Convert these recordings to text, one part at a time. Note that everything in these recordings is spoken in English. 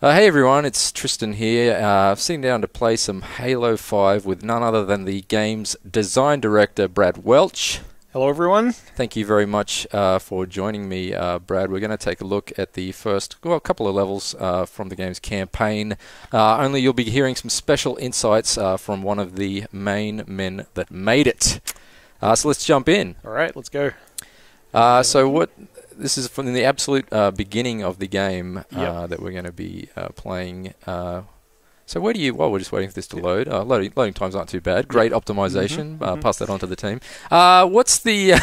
Hey everyone, it's Tristan here. Sitting down to play some Halo 5 with none other than the game's design director, Brad Welch. Hello everyone. Thank you very much for joining me, Brad. We're going to take a look at the first, a couple of levels from the game's campaign. Only you'll be hearing some special insights from one of the main men that made it. So let's jump in. All right, let's go. This is from the absolute beginning of the game that we're going to be playing. So where do you... Well, we're just waiting for this to load. Loading times aren't too bad. Great optimization. Pass that on to the team. What's the...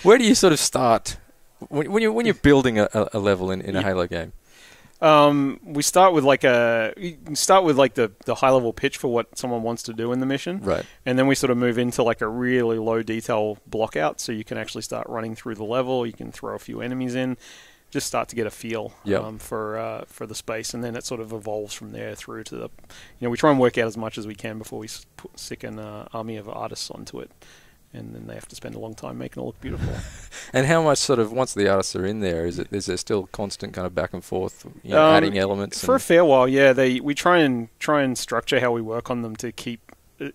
where do you sort of start when you're building a level in a Halo game? We start with the high level pitch for what someone wants to do in the mission, Right. And then we sort of move into like a really low detail block out, so you can actually start running through the level. You can throw a few enemies in, just start to get a feel for the space, and then it sort of evolves from there through to the. We try and work out as much as we can before we stick an army of artists onto it. And then they have to spend a long time making it look beautiful. And how much sort of, once the artists are in there, is there still constant kind of back and forth, adding elements? For a fair while, yeah. We try and structure how we work on them to keep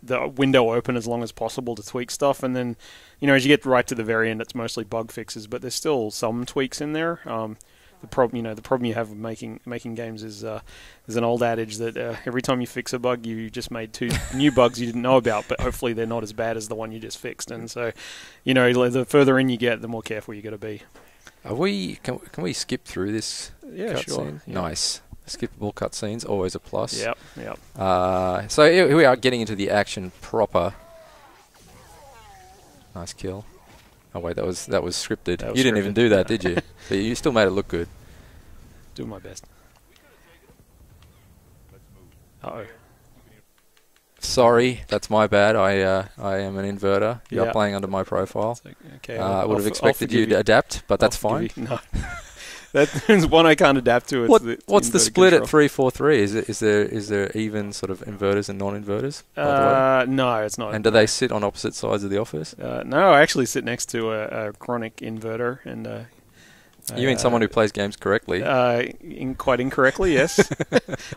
the window open as long as possible to tweak stuff. And then, as you get right to the very end, it's mostly bug fixes, but there's still some tweaks in there. The problem you have with making games is there's an old adage that every time you fix a bug, you just made 2 new bugs you didn't know about, but hopefully they're not as bad as the one you just fixed. And so, the further in you get, the more careful you got to be. Can we skip through this? Yeah, sure. Cutscene? Yeah. Nice. Skippable cutscenes, always a plus. Yep. So here we are getting into the action proper. Nice kill. Oh wait, that was scripted. You didn't even do that, did you? But you still made it look good. Do my best. Uh-oh. Sorry, that's my bad. I am an inverter. You're playing under my profile. Okay. I would have expected you to adapt, but that's fine. No. That's one I can't adapt to. What's the split at 343? Is there even sort of inverters and non-inverters? No, it's not. And do they sit on opposite sides of the office? No, I actually sit next to a chronic inverter, and you mean someone who plays games correctly? Quite incorrectly, yes.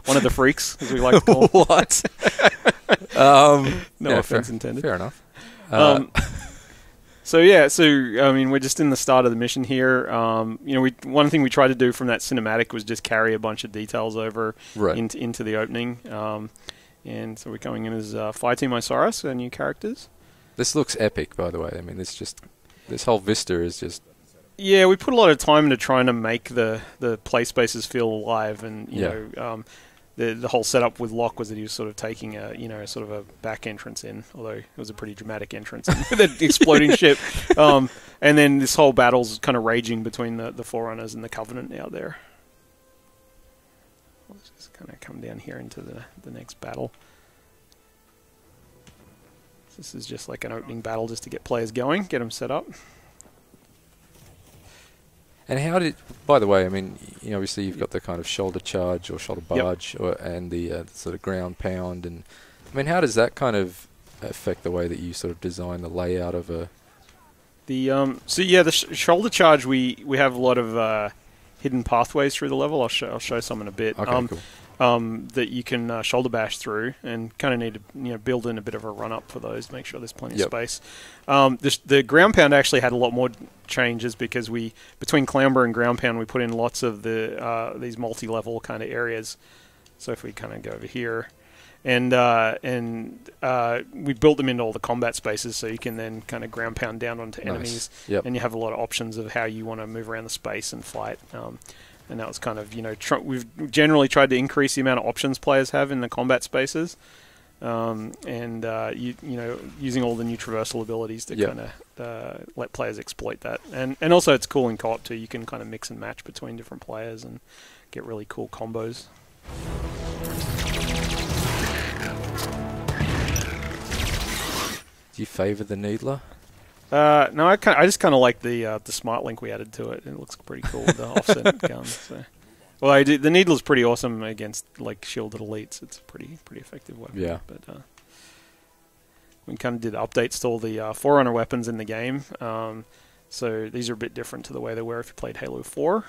One of the freaks, as we like to call them. What? No offense intended. Fair enough. So we're just in the start of the mission here. One thing we tried to do from that cinematic was just carry a bunch of details over into the opening. And so we're going in as Fireteam Osiris, our new characters. This looks epic, by the way. I mean, this whole vista is just... Yeah, we put a lot of time into trying to make the play spaces feel alive, and the whole setup with Locke was that he was sort of taking sort of a back entrance in, although it was a pretty dramatic entrance with an exploding ship. And then this whole battle's kind of raging between the Forerunners and the Covenant out there. Let's just kind of come down here into the next battle. This is just like an opening battle just to get players going, get them set up. And how did... By the way, I mean, obviously you've got the kind of shoulder charge or shoulder barge and the sort of ground pound. And I mean, how does that kind of affect the way that you sort of design the layout of a... The shoulder charge, we have a lot of hidden pathways through the level. I'll show some in a bit. Okay, cool. That you can shoulder bash through, and kind of need to build in a bit of a run up for those. Make sure there's plenty of space. The ground pound actually had a lot more changes because between clamber and ground pound we put in lots of these multi-level kind of areas. So if we kind of go over here, and we built them into all the combat spaces, so you can then kind of ground pound down onto enemies, and you have a lot of options of how you want to move around the space and fight. And that was kind of, we've generally tried to increase the amount of options players have in the combat spaces, using all the new traversal abilities to kind of let players exploit that. And also it's cool in co-op too. You can kind of mix and match between different players and get really cool combos. Do you favour the Needler? No, I just kind of like the smart link we added to it. It looks pretty cool with the offset guns. So. Well, the Needle's pretty awesome against like shielded elites. It's a pretty effective weapon. Yeah. But we kind of did updates to all the Forerunner weapons in the game. So these are a bit different to the way they were if you played Halo 4.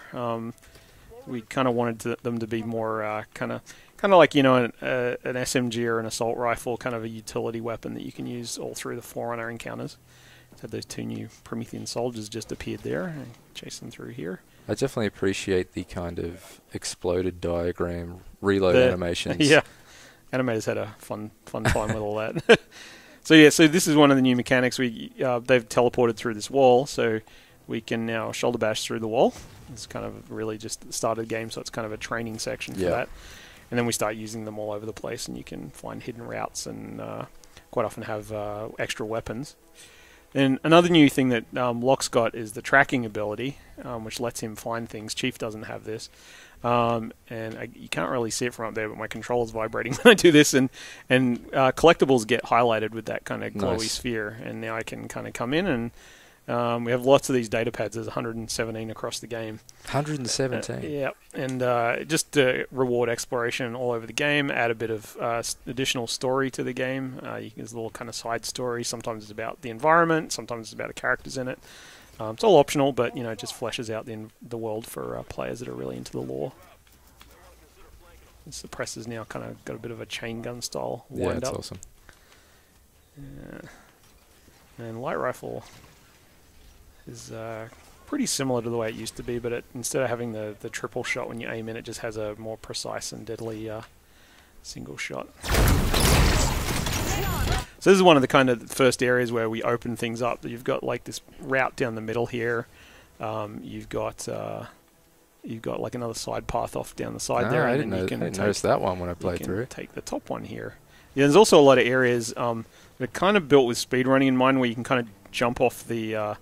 we kind of wanted them to be more kind of like, you know, an SMG or an assault rifle, kind of a utility weapon that you can use all through the Forerunner encounters. So those 2 new Promethean soldiers just appeared there and chase them through here. I definitely appreciate the kind of exploded diagram reload animations. Yeah, animators had a fun time with all that. So this is one of the new mechanics. They've teleported through this wall, so we can now shoulder bash through the wall. It's kind of really just the start of the game, so it's kind of a training section for that. And then we start using them all over the place, and you can find hidden routes and quite often have extra weapons. And another new thing that Locke's got is the tracking ability, which lets him find things. Chief doesn't have this. You can't really see it from up there, but my controller's vibrating when I do this. And collectibles get highlighted with that kind of glowy sphere. And now I can kind of come in and we have lots of these data pads. There's 117 across the game. 117? Yeah. And just reward exploration all over the game, add a bit of additional story to the game. There's a little kind of side story. Sometimes it's about the environment. Sometimes it's about the characters in it. It's all optional, but, you know, it just fleshes out the world for players that are really into the lore. The suppressor's now kind of got a bit of a chain gun style wind up. Yeah, that's awesome. And light rifle is pretty similar to the way it used to be, but instead of having the triple shot when you aim in, it just has a more precise and deadly single shot. So this is one of the kind of first areas where we open things up. You've got like this route down the middle here. You've got like another side path off down the side there. I didn't notice that one when I played through. Take the top one here. Yeah, there's also a lot of areas that are kind of built with speedrunning in mind, where you can kind of jump off the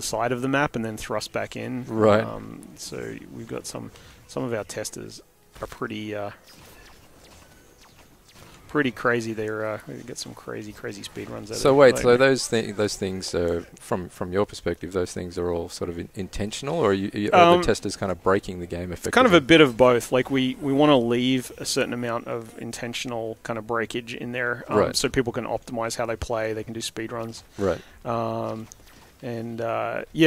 side of the map and then thrust back in. Right. So we've got some of our testers are pretty crazy. We get some crazy speed runs out of it. So wait, so those things from your perspective, those things are all sort of intentional, or are the testers kind of breaking the game effectively? Kind of a bit of both. Like we want to leave a certain amount of intentional kind of breakage in there, so people can optimize how they play. They can do speed runs. Right.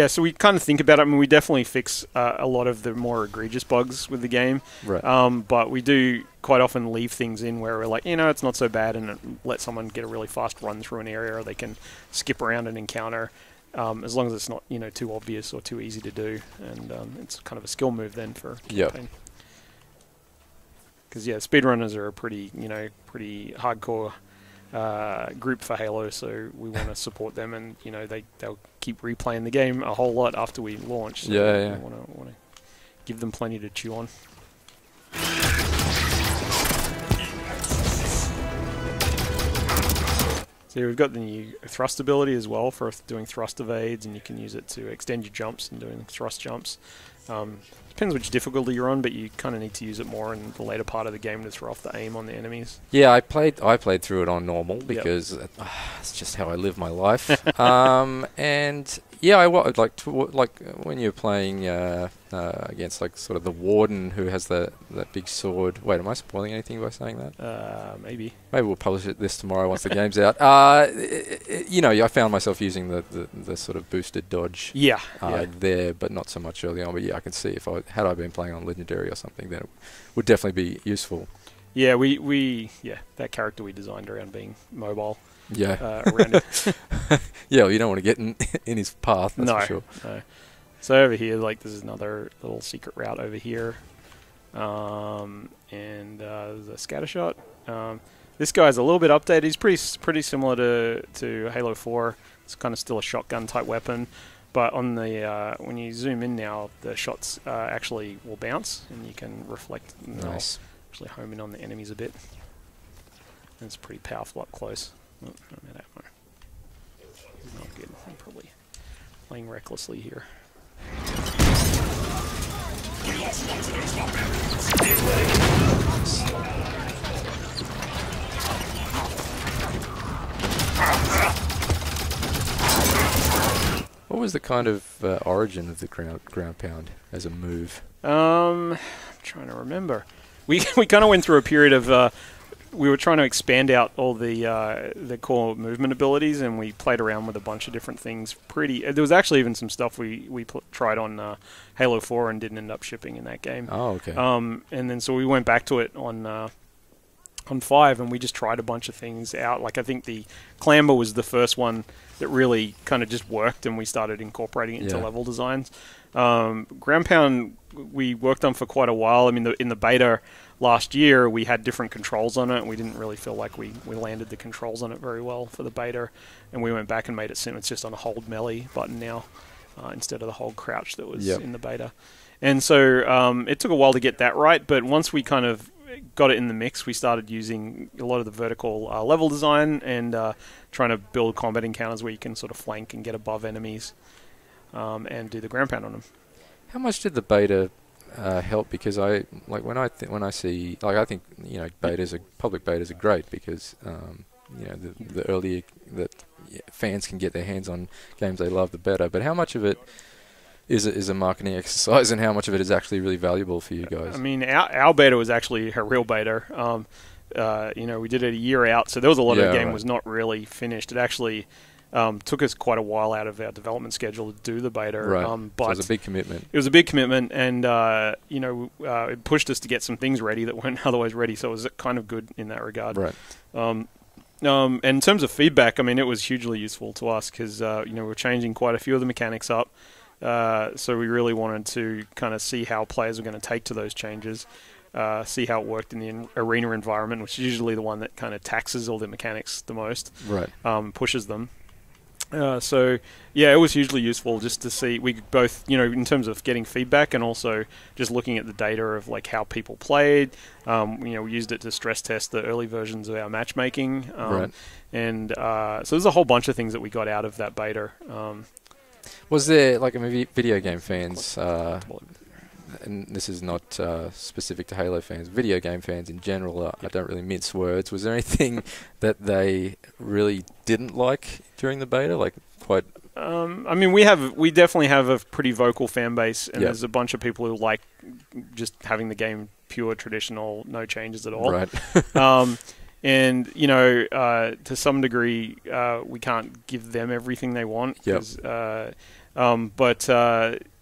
So we kind of think about it. I mean, we definitely fix a lot of the more egregious bugs with the game. Right. But we do quite often leave things in where we're like, you know, it's not so bad, and let someone get a really fast run through an area, or they can skip around an encounter, as long as it's not, you know, too obvious or too easy to do. And it's kind of a skill move then for campaign. Because speedrunners are a pretty hardcore group for Halo, so we want to support them, and you know they'll keep replaying the game a whole lot after we launch. So we want to give them plenty to chew on. So we've got the new thrust ability as well for doing thrust evades, and you can use it to extend your jumps and doing thrust jumps. Depends which difficulty you're on, but you kind of need to use it more in the later part of the game to throw off the aim on the enemies. Yeah, I played through it on normal because it's just how I live my life. And yeah, I like when you're playing against like sort of the warden who has that big sword. Wait, am I spoiling anything by saying that? Maybe we'll publish this tomorrow once the game's out. You know, I found myself using the sort of boosted dodge. There, but not so much early on. But yeah, I can see if had I been playing on Legendary or something, then it would definitely be useful. Yeah, that character we designed around being mobile. Yeah. Around it. Yeah, well, you don't want to get in his path, that's for sure. No. So over here, like, there's another little secret route over here. And there's a scatter shot. This guy's a little bit updated. He's pretty similar to Halo 4. It's kind of still a shotgun type weapon. But on the when you zoom in now, the shots actually will bounce, and you can reflect. Nice. Actually home in on the enemies a bit. And it's pretty powerful up close. Oh, I'm out of ammo. Not good. I'm probably playing recklessly here. What was the kind of origin of the ground pound as a move? I'm trying to remember. We kind of went through a period of we were trying to expand out all the core movement abilities, and we played around with a bunch of different things. There was actually even some stuff we tried on Halo 4 and didn't end up shipping in that game. Oh, okay. And then so we went back to it on 5, and we just tried a bunch of things out. Like I think the clamber was the first one that really kind of just worked, and we started incorporating it into level designs. Ground pound we worked on for quite a while. I mean, in the beta last year, we had different controls on it, and we didn't really feel like we landed the controls on it very well for the beta, and we went back and made it simple. It's just on a hold melee button now instead of the hold crouch that was in the beta. And so it took a while to get that right, but once we kind of got it in the mix, we started using a lot of the vertical level design and trying to build combat encounters where you can sort of flank and get above enemies and do the ground pound on them. How much did the beta help? Because I think public betas are great because the earlier that fans can get their hands on games they love, the better. But how much of it is a marketing exercise, and how much of it is actually really valuable for you guys? I mean, our beta was actually a real beta. We did it a year out, so there was a lot of the game was not really finished. It actually took us quite a while out of our development schedule to do the beta. Right. But so it was a big commitment. It was a big commitment, and it pushed us to get some things ready that weren't otherwise ready. So it was kind of good in that regard. Right. And in terms of feedback, I mean, it was hugely useful to us because we're changing quite a few of the mechanics up. So we really wanted to kind of see how players were going to take to those changes, see how it worked in the arena environment, which is usually the one that kind of taxes all the mechanics the most, right? Pushes them. So it was hugely useful just to see. We both, in terms of getting feedback and also just looking at the data of like how people played. We used it to stress test the early versions of our matchmaking, right? And so there's a whole bunch of things that we got out of that beta. Was there, video game fans, and this is not specific to Halo fans, video game fans in general, I don't really mince words. Was there anything that they really didn't like during the beta? We definitely have a pretty vocal fan base, and there's a bunch of people who like just having the game pure, traditional, no changes at all. Right. And, to some degree, we can't give them everything they want. But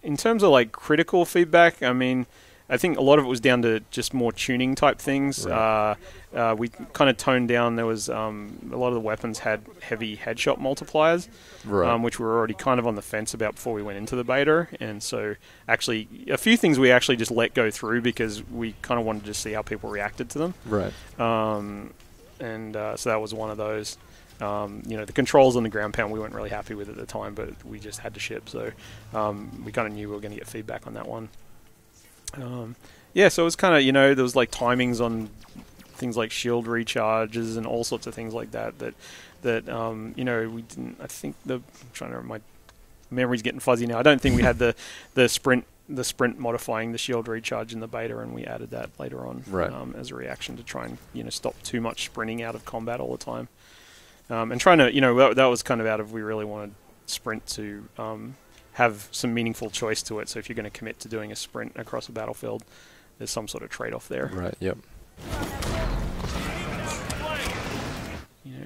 in terms of, critical feedback, I mean, I think a lot of it was down to just more tuning type things. Right. We kind of toned down. There was a lot of the weapons had heavy headshot multipliers, right. Which we were already kind of on the fence about before we went into the beta. And so, actually, a few things we actually just let go through because we kind of wanted to see how people reacted to them. Right. So that was one of those. The controls on the ground pound we weren't really happy with at the time, but we just had to ship. So we kind of knew we were going to get feedback on that one. So it was kind of, there was timings on things like shield recharges and all sorts of things like that we didn't. I think my memory's getting fuzzy now. I don't think we had the sprint modifying the shield recharge in the beta, and we added that later on, right. As a reaction to try and stop too much sprinting out of combat all the time, and trying to that was kind of out of we really wanted sprint to have some meaningful choice to it. So if you're going to commit to doing a sprint across a battlefield, there's some sort of trade-off there. Right. Yep.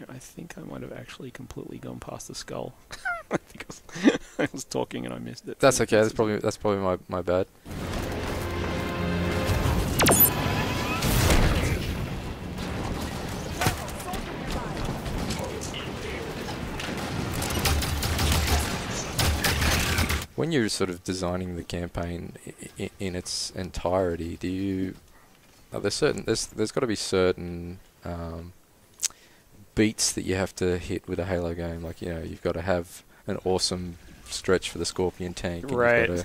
I think I might have actually completely gone past the skull. I think I was talking and I missed it. That's okay. That's probably my bad. When you're sort of designing the campaign in its entirety, there's got to be certain beats that you have to hit with a Halo game. You've got to have an awesome stretch for the Scorpion tank. Right.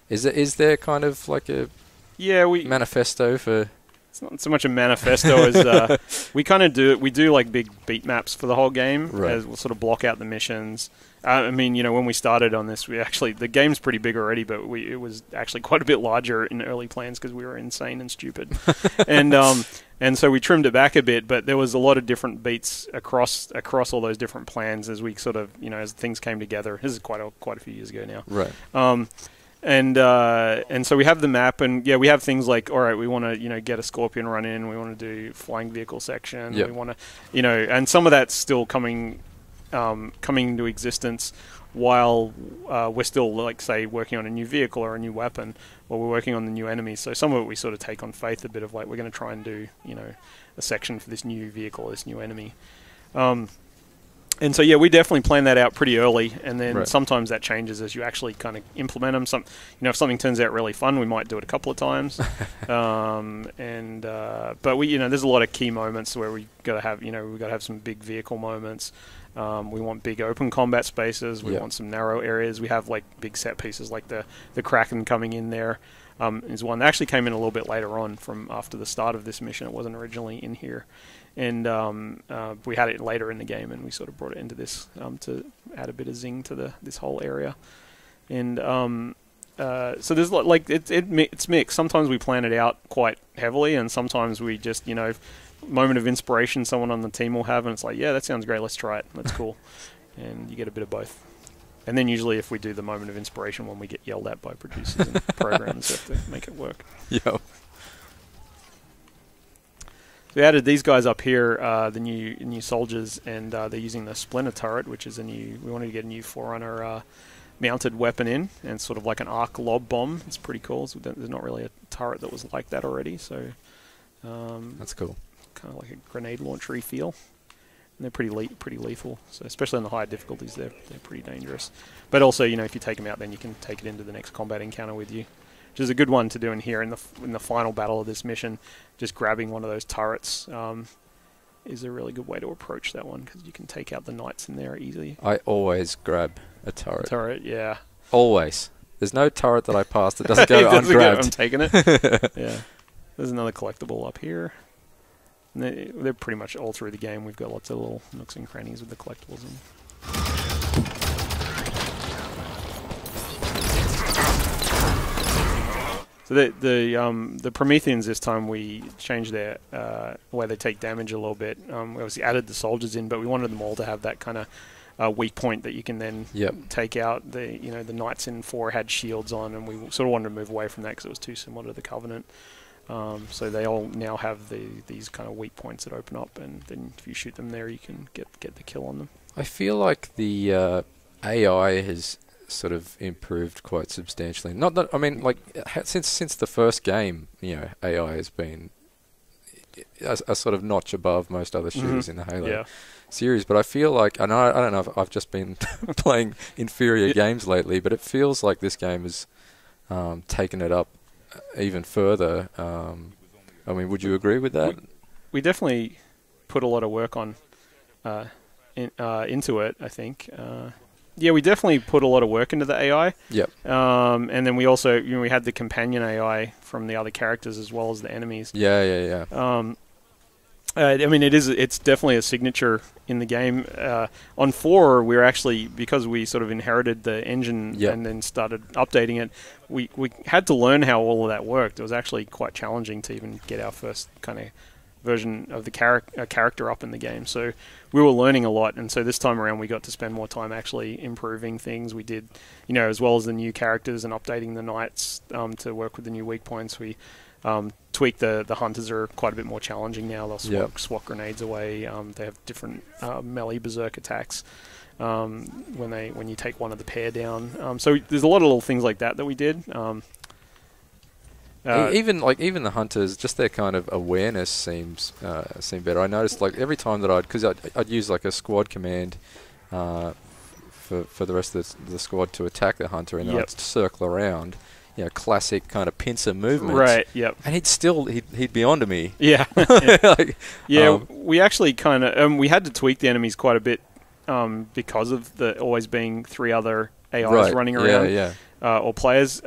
Is there kind of like a manifesto for? It's not so much a manifesto as we kind of do it. We do big beat maps for the whole game. Right. As we'll sort of block out the missions. When we started on this, the game's pretty big already, but it was actually quite a bit larger in early plans because we were insane and stupid, and so we trimmed it back a bit. But there was a lot of different beats across all those different plans as we sort of as things came together. This is quite a few years ago now, right? And so we have the map, and we have things like, all right, we want to get a Scorpion run in, we want to do flying vehicle section, we want to and some of that's still coming into existence while we're still, like, say, working on a new vehicle or a new weapon, or we're working on the new enemies. So some of it we sort of take on faith, a bit of like, we're going to try and do a section for this new vehicle, this new enemy. And so, we definitely plan that out pretty early, and then sometimes that changes as you actually kind of implement them. If something turns out really fun, we might do it a couple of times. But there's a lot of key moments where we got to have some big vehicle moments. We want big open combat spaces. We want some narrow areas. We have like big set pieces, like the Kraken coming in there. Is one that actually came in a little bit later on from after the start of this mission. It wasn't originally in here. And we had it later in the game, and we sort of brought it into this to add a bit of zing to this whole area. And so there's it's mixed. Sometimes we plan it out quite heavily, and sometimes we just moment of inspiration someone on the team will have, and it's like, yeah, that sounds great. Let's try it. That's cool. And you get a bit of both. And then usually, if we do the moment of inspiration, when we get yelled at by producers and programmers, we have to make it work. Yep. We added these guys up here, the new soldiers, and they're using the Splinter turret, which is we wanted to get a new Forerunner mounted weapon in, and sort of like an arc lob bomb. It's pretty cool. So there's not really a turret that was like that already, so that's cool. Kind of like a grenade launchery feel. And they're pretty lethal. So especially on the higher difficulties, they're pretty dangerous. But also, if you take them out, then you can take it into the next combat encounter with you. Which is a good one to do in here in the final battle of this mission. Just grabbing one of those turrets is a really good way to approach that one, because you can take out the knights in there easily. I always grab a turret. Yeah. Always. There's no turret that I pass that doesn't go ungrabbed. I'm taking it. Yeah. There's another collectible up here. And they're pretty much all through the game. We've got lots of little nooks and crannies with the collectibles in. So the Prometheans this time, we changed their way they take damage a little bit. We obviously added the soldiers in, but we wanted them all to have that kind of weak point that you can then take out. The knights in 4 had shields on, and we sort of wanted to move away from that because it was too similar to the Covenant. So they all now have these kind of weak points that open up, and then if you shoot them there, you can get the kill on them. I feel like the AI has sort of improved quite substantially. Not that, I mean, like, since the first game, AI has been a sort of notch above most other shooters in the Halo series. But I feel like, I don't know if I've just been playing inferior games lately, but it feels like this game has taken it up even further. I mean, would you agree with that? We definitely put a lot of work on into it, I think. We definitely put a lot of work into the AI. Yep. And then we also, we had the companion AI from the other characters as well as the enemies. Yeah. I mean, it's definitely a signature in the game. On 4, we were actually, because we sort of inherited the engine and then started updating it, we had to learn how all of that worked. It was actually quite challenging to even get our first kind of version of the character up in the game. So we were learning a lot, and so this time around we got to spend more time actually improving things. We did, as well as the new characters and updating the knights to work with the new weak points. We tweaked the hunters are quite a bit more challenging now. They'll swat grenades away. They have different melee berserk attacks when you take one of the pair down. So there's a lot of little things like that we did. Even the hunters, just their kind of awareness seemed better. I noticed, like, every time that I'd use like a squad command for the rest of the squad to attack the hunter, and then I'd circle around, classic kind of pincer movement. Right. Yep. And he'd be onto me. Yeah. We actually kind of we had to tweak the enemies quite a bit because of the always being 3 other AIs running around or players.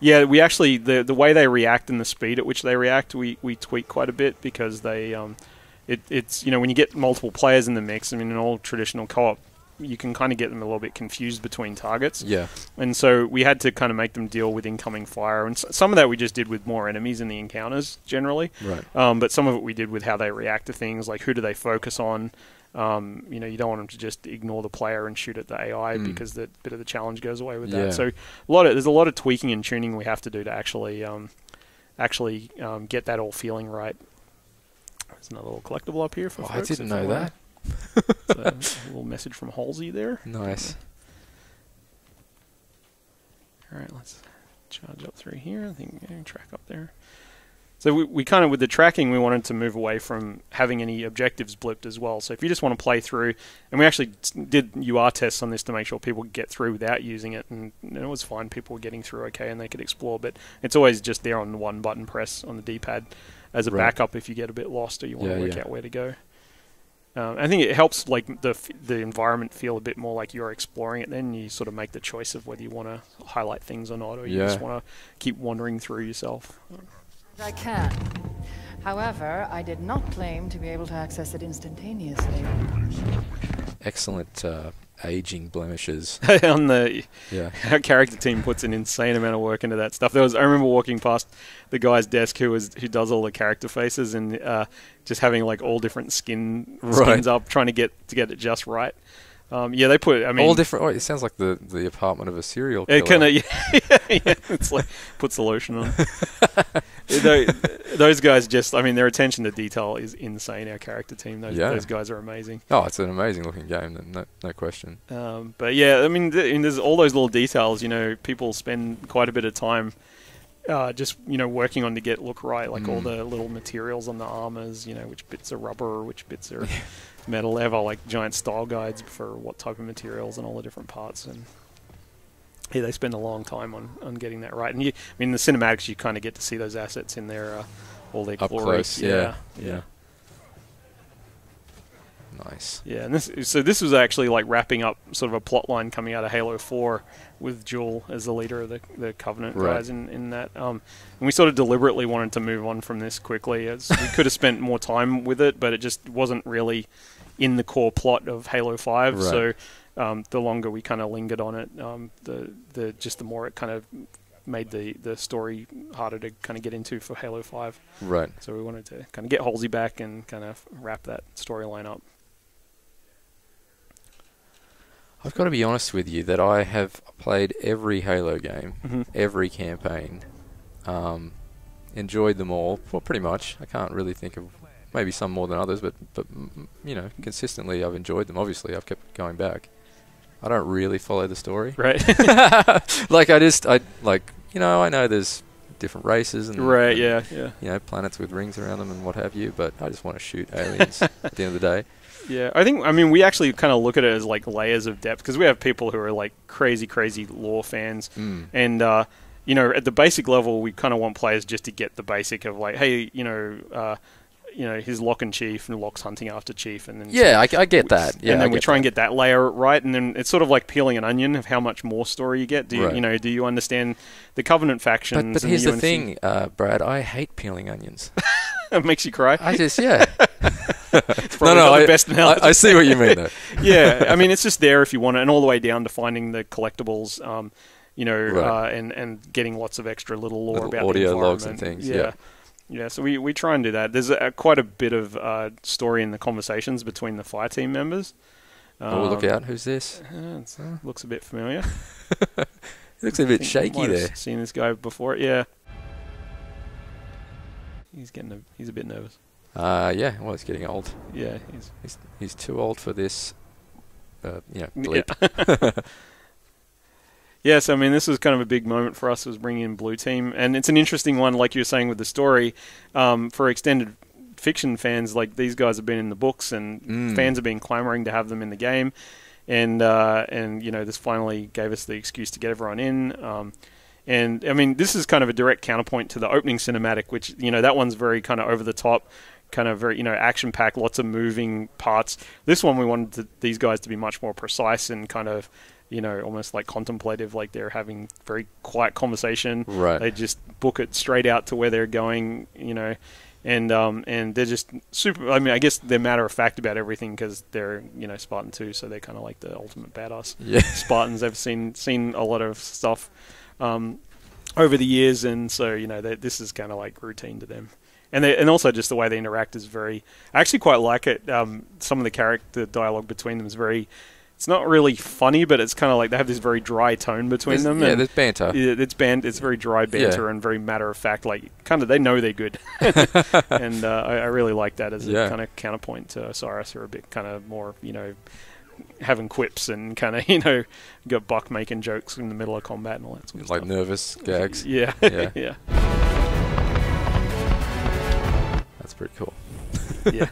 We actually, the way they react and the speed at which they react, we tweak quite a bit, because they, it's when you get multiple players in the mix, I mean, in all traditional co-op, you can kind of get them a little bit confused between targets. Yeah. And so we had to kind of make them deal with incoming fire, and some of that we just did with more enemies in the encounters generally. Right. But some of it we did with how they react to things, like who do they focus on. You know, you don't want them to just ignore the player and shoot at the AI because the bit of the challenge goes away with that. So there's a lot of tweaking and tuning we have to do to actually get that all feeling right. There's another little collectible up here for folks. I didn't know that. So, a little message from Halsey there. Nice. All right, let's charge up through here. I think we can track up there. So we kind of, with the tracking, we wanted to move away from having any objectives blipped as well. So if you just want to play through, and we actually did UR tests on this to make sure people could get through without using it, and it was fine. People were getting through okay, and they could explore, but it's always just there on one button press on the D-pad as a backup if you get a bit lost or you want to work out where to go. I think it helps like the environment feel a bit more like you're exploring it. Then you sort of make the choice of whether you want to highlight things or not, or you just want to keep wandering through yourself. I can. However, I did not claim to be able to access it instantaneously. Excellent aging blemishes. On the our character team puts an insane amount of work into that stuff. I remember walking past the guy's desk who does all the character faces and just having like all different skins up, trying to get it just right. They put. I mean, all different. Oh, it sounds like the apartment of a serial killer. It kind of, It's like puts the lotion on. Those guys just. I mean, their attention to detail is insane. Our character team. Those guys are amazing. Oh, it's an amazing looking game. No question. But yeah, I mean, there's all those little details. You know, people spend quite a bit of time. Just working on to look right, like all the little materials on the armors. You know, which bits are rubber, which bits are metal. They have like giant style guides for what type of materials and all the different parts. And they spend a long time on getting that right. And I mean, the cinematics, you kind of get to see those assets in their all their up glory. Close. Yeah. Nice. Yeah, and this was actually like wrapping up sort of a plot line coming out of Halo 4 with Jewel as the leader of the Covenant guys in that. And we sort of deliberately wanted to move on from this quickly, as we could have spent more time with it, but it just wasn't really in the core plot of Halo 5. Right. So the longer we kind of lingered on it, the more it kind of made the story harder to kind of get into for Halo 5. Right. So we wanted to kind of get Halsey back and kind of wrap that storyline up. I've got to be honest with you that I have played every Halo game, every campaign, enjoyed them all, well, pretty much. I can't really think of maybe some more than others, but consistently I've enjoyed them. Obviously, I've kept going back. I don't really follow the story, right? I know there's different races and planets with rings around them and what have you, but I just want to shoot aliens at the end of the day. Yeah, I mean, we actually kind of look at it as like layers of depth, because we have people who are like crazy lore fans, and at the basic level, we kind of want players just to get the basic of like, hey, his Lock and Chief, and Lock's hunting after Chief, and then I get that. Yeah, and then we try and get that layer right, and then it's sort of like peeling an onion of how much more story you get. Do you do you understand the Covenant factions? But here's the thing, Brad. I hate peeling onions. It makes you cry. I just the best analogy. I see what you mean though. Yeah, I mean, it's just there if you want it, and all the way down to finding the collectibles, and getting lots of extra little lore about audio the logs and things. Yeah. So we try and do that. There's quite a bit of story in the conversations between the fire team members. Look out! Who's this? Looks a bit familiar. He looks a bit shaky there. Seen this guy before? Yeah. He's a bit nervous. He's getting old. Yeah, he's too old for this. Bleep. Yeah. Yes, I mean, this was kind of a big moment for us, was bringing in Blue Team, and it's an interesting one, like you were saying with the story, for extended fiction fans. Like, these guys have been in the books, and fans have been clamoring to have them in the game, and this finally gave us the excuse to get everyone in. And I mean, this is kind of a direct counterpoint to the opening cinematic, which, that one's very kind of over the top, kind of very, action packed, lots of moving parts. This one, we wanted these guys to be much more precise and kind of, almost like contemplative, like they're having very quiet conversation. Right. They just book it straight out to where they're going, and they're just super. I mean, I guess they're matter of fact about everything because they're, Spartan 2, so they're kind of like the ultimate badass. Yeah. Spartans. They've seen a lot of stuff over the years, and so this is kind of like routine to them. and also just the way they interact is very. I actually quite like it. Some of the character dialogue between them is very. It's not really funny, but it's kind of like they have this very dry tone between them. Yeah, there's banter. It's very dry banter and very matter of fact. Like kind of, they know they're good, and I really like that as a kind of counterpoint to Osiris, who are a bit kind of more, having quips and kind of got Buck making jokes in the middle of combat and all that sort of like stuff. Nervous gags. Yeah. Yeah. That's pretty cool. Yeah.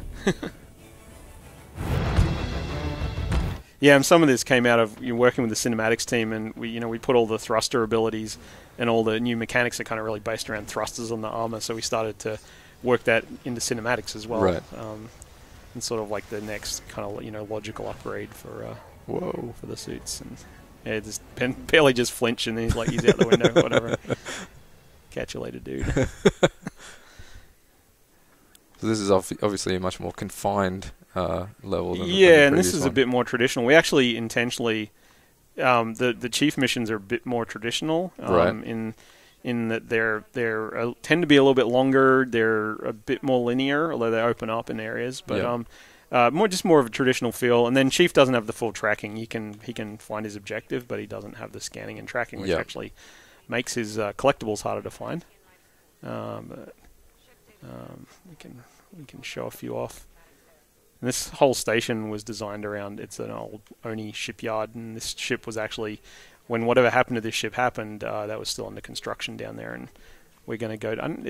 Yeah, and some of this came out of working with the cinematics team, and we put all the thruster abilities and all the new mechanics are kind of really based around thrusters on the armor. So we started to work that into cinematics as well, right? And sort of like the next kind of logical upgrade for for the suits. And yeah, just barely just flinch, and then he's out the window, whatever. Catch you later, dude. So this is obviously a much more confined level than and this is a bit more traditional. We actually intentionally the chief missions are a bit more traditional, right? In that they're tend to be a little bit longer. They're a bit more linear, although they open up in areas. But more of a traditional feel. And then Chief doesn't have the full tracking. He can find his objective, but he doesn't have the scanning and tracking, which actually makes his collectibles harder to find. We can show a few off. And this whole station was designed around, it's an old Oni shipyard, and this ship was actually, when whatever happened to this ship happened, that was still under construction down there, and we're going to go... I'm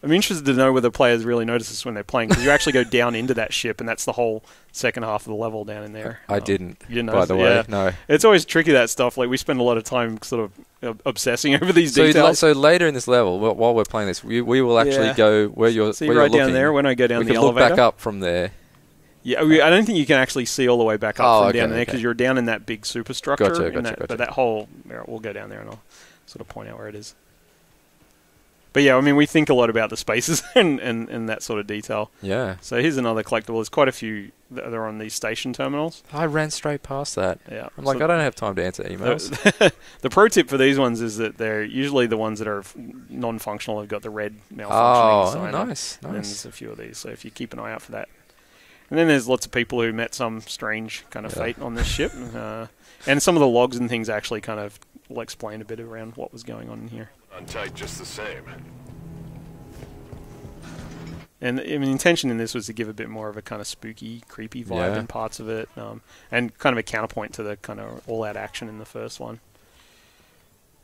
interested to know whether players really notice this when they're playing, because you actually go down into that ship, and that's the whole second half of the level down in there. I didn't, you didn't by the way, no. It's always tricky, that stuff. Like, we spend a lot of time sort of obsessing over these details. So later in this level, while we're playing this, we will actually go where you're See, where right you're down there, when I go down the elevator. We can look back up from there. Yeah, I don't think you can actually see all the way back up from down there, because you're down in that big superstructure. Gotcha. But that whole... We'll go down there and I'll sort of point out where it is. But yeah, I mean, we think a lot about the spaces and that sort of detail. Yeah. So here's another collectible. There's quite a few that are on these station terminals. I ran straight past that. Yeah. I'm like, I don't have time to answer emails. The pro tip for these ones is that they're usually the ones that are non-functional have got the red malfunctioning sign. Oh, nice. And then there's a few of these. So if you keep an eye out for that. And then there's lots of people who met some strange kind of fate on this ship. And some of the logs and things actually kind of will explain a bit around what was going on in here. Untight just the same. And I mean, the intention in this was to give a bit more of a kind of spooky, creepy vibe in parts of it, and kind of a counterpoint to the kind of all-out action in the first one.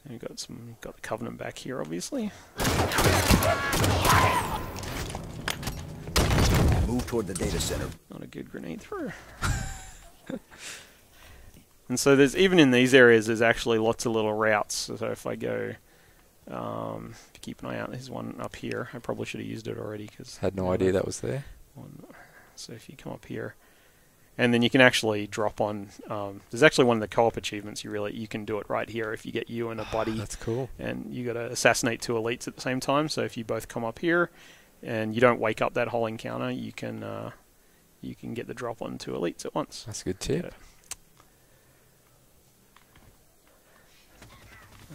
And you've got the Covenant back here, obviously. Move toward the data center. Not a good grenade throw. And so there's, even in these areas, there's actually lots of little routes. So if I go, keep an eye out, there's one up here. I probably should have used it already, because had no idea that was there. So if you come up here, and then you can actually drop on. There's actually one of the co-op achievements. You can do it right here if you get you and a buddy. That's cool. And you got to assassinate 2 elites at the same time. So if you both come up here, and you don't wake up that whole encounter, you can get the drop on 2 elites at once. That's a good tip.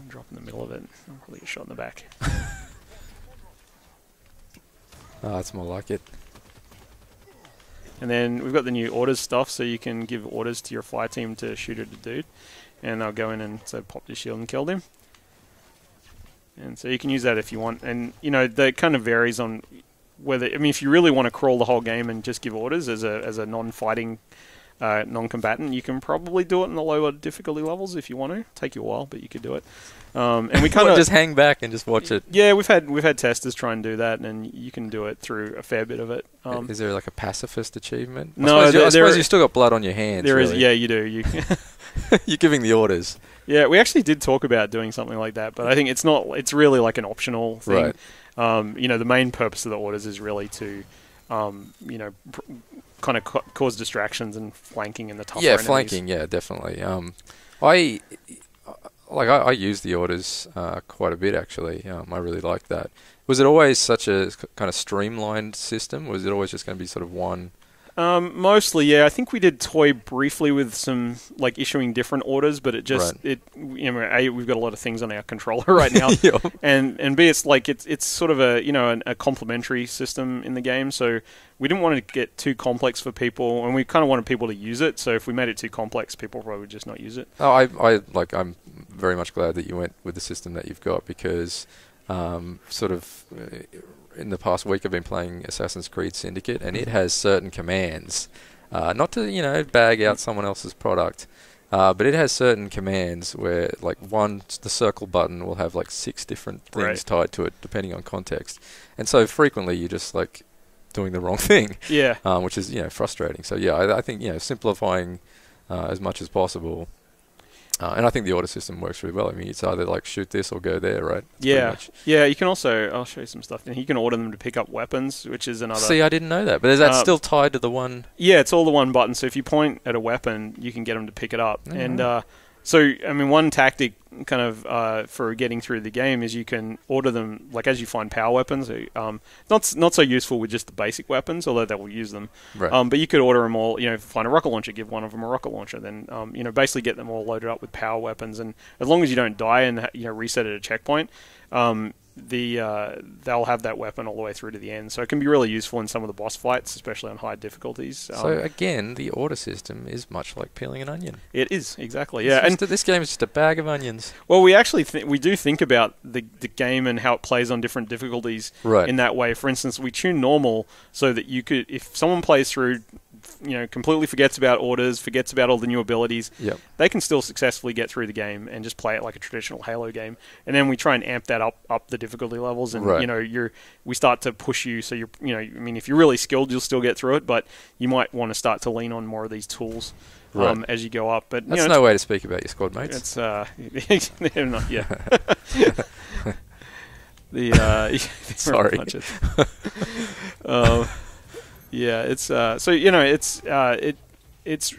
Drop in the middle of it. I'll probably get shot in the back. That's more like it. And then we've got the new orders stuff, so you can give orders to your fire team to shoot at a dude, and they'll go in and pop your shield and kill him. And so you can use that if you want. And that kind of varies on whether. I mean, if you really want to crawl the whole game and just give orders as a non-fighting. Non-combatant, you can probably do it in the lower difficulty levels if you want to. Take you a while, but you could do it. And we kind of just hang back and just watch it. Yeah, we've had testers try and do that, and you can do it through a fair bit of it. Is there like a pacifist achievement? No, I suppose you still got blood on your hands. There really. is. Yeah, you do. You're giving the orders. Yeah, we actually did talk about doing something like that, but I think it's not. It's really like an optional thing. Right. The main purpose of the orders is really to, kind of cause distractions and flanking in the tougher enemies. Flanking, definitely. I use the orders quite a bit, actually. I really like that. Was it always such a kind of streamlined system? Was it always just going to be sort of one Mostly, yeah. I think we did toy briefly with some like issuing different orders, but it just A, we've got a lot of things on our controller right now, Yep. and B, it's like it's sort of a complementary system in the game. So we didn't want to get too complex for people, and we kind of wanted people to use it. So if we made it too complex, people probably would just not use it. Oh, I'm very much glad that you went with the system that you've got because in the past week I've been playing Assassin's Creed Syndicate, and it has certain commands, not to bag out someone else's product, but it has certain commands where like the circle button will have like 6 different things tied to it depending on context, and so frequently you're just like doing the wrong thing, which is frustrating. So I think simplifying as much as possible. And I think the order system works really well. I mean, it's either like shoot this or go there, right? That's yeah. You can also, I'll show you some stuff. You can order them to pick up weapons, which is another. See, I didn't know that, but is that still tied to the one? Yeah, it's all the one button. So if you point at a weapon, you can get them to pick it up. And so, I mean, one tactic kind of for getting through the game is you can order them like as you find power weapons. Not so useful with just the basic weapons, although they will use them. Right. But you could order them all. Find a rocket launcher, give one of them a rocket launcher, then basically get them all loaded up with power weapons. And as long as you don't die and reset at a checkpoint, they'll have that weapon all the way through to the end. So it can be really useful in some of the boss fights, especially on high difficulties. So again, the order system is much like peeling an onion. It is, exactly. Yeah, and this game is just a bag of onions. Well, we actually we do think about the game and how it plays on different difficulties in that way. For instance, we tune normal so that you could, if someone plays through, completely forgets about orders, forgets about all the new abilities, they can still successfully get through the game and just play it like a traditional Halo game. And then we try and amp that up the difficulty levels, and we start to push you. So if you're really skilled, you'll still get through it, but you might want to start to lean on more of these tools as you go up. But that's no way to speak about your squad mates. It's they're not, Sorry. It's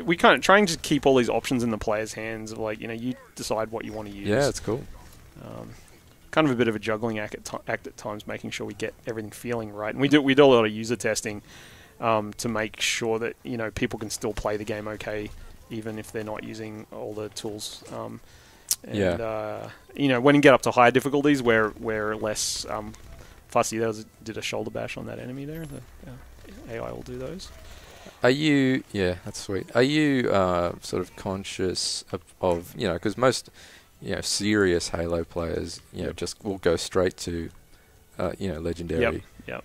we kind of trying to keep all these options in the player's hands of you decide what you want to use. Yeah, it's cool. Kind of a bit of a juggling act at times, making sure we get everything feeling right. And we do a lot of user testing to make sure that people can still play the game okay, even if they're not using all the tools. When you get up to higher difficulties, we're less fussy. Did a shoulder bash on that enemy there. The AI will do those. Are you? Yeah, that's sweet. Are you sort of conscious of because most serious Halo players just will go straight to legendary. Yep.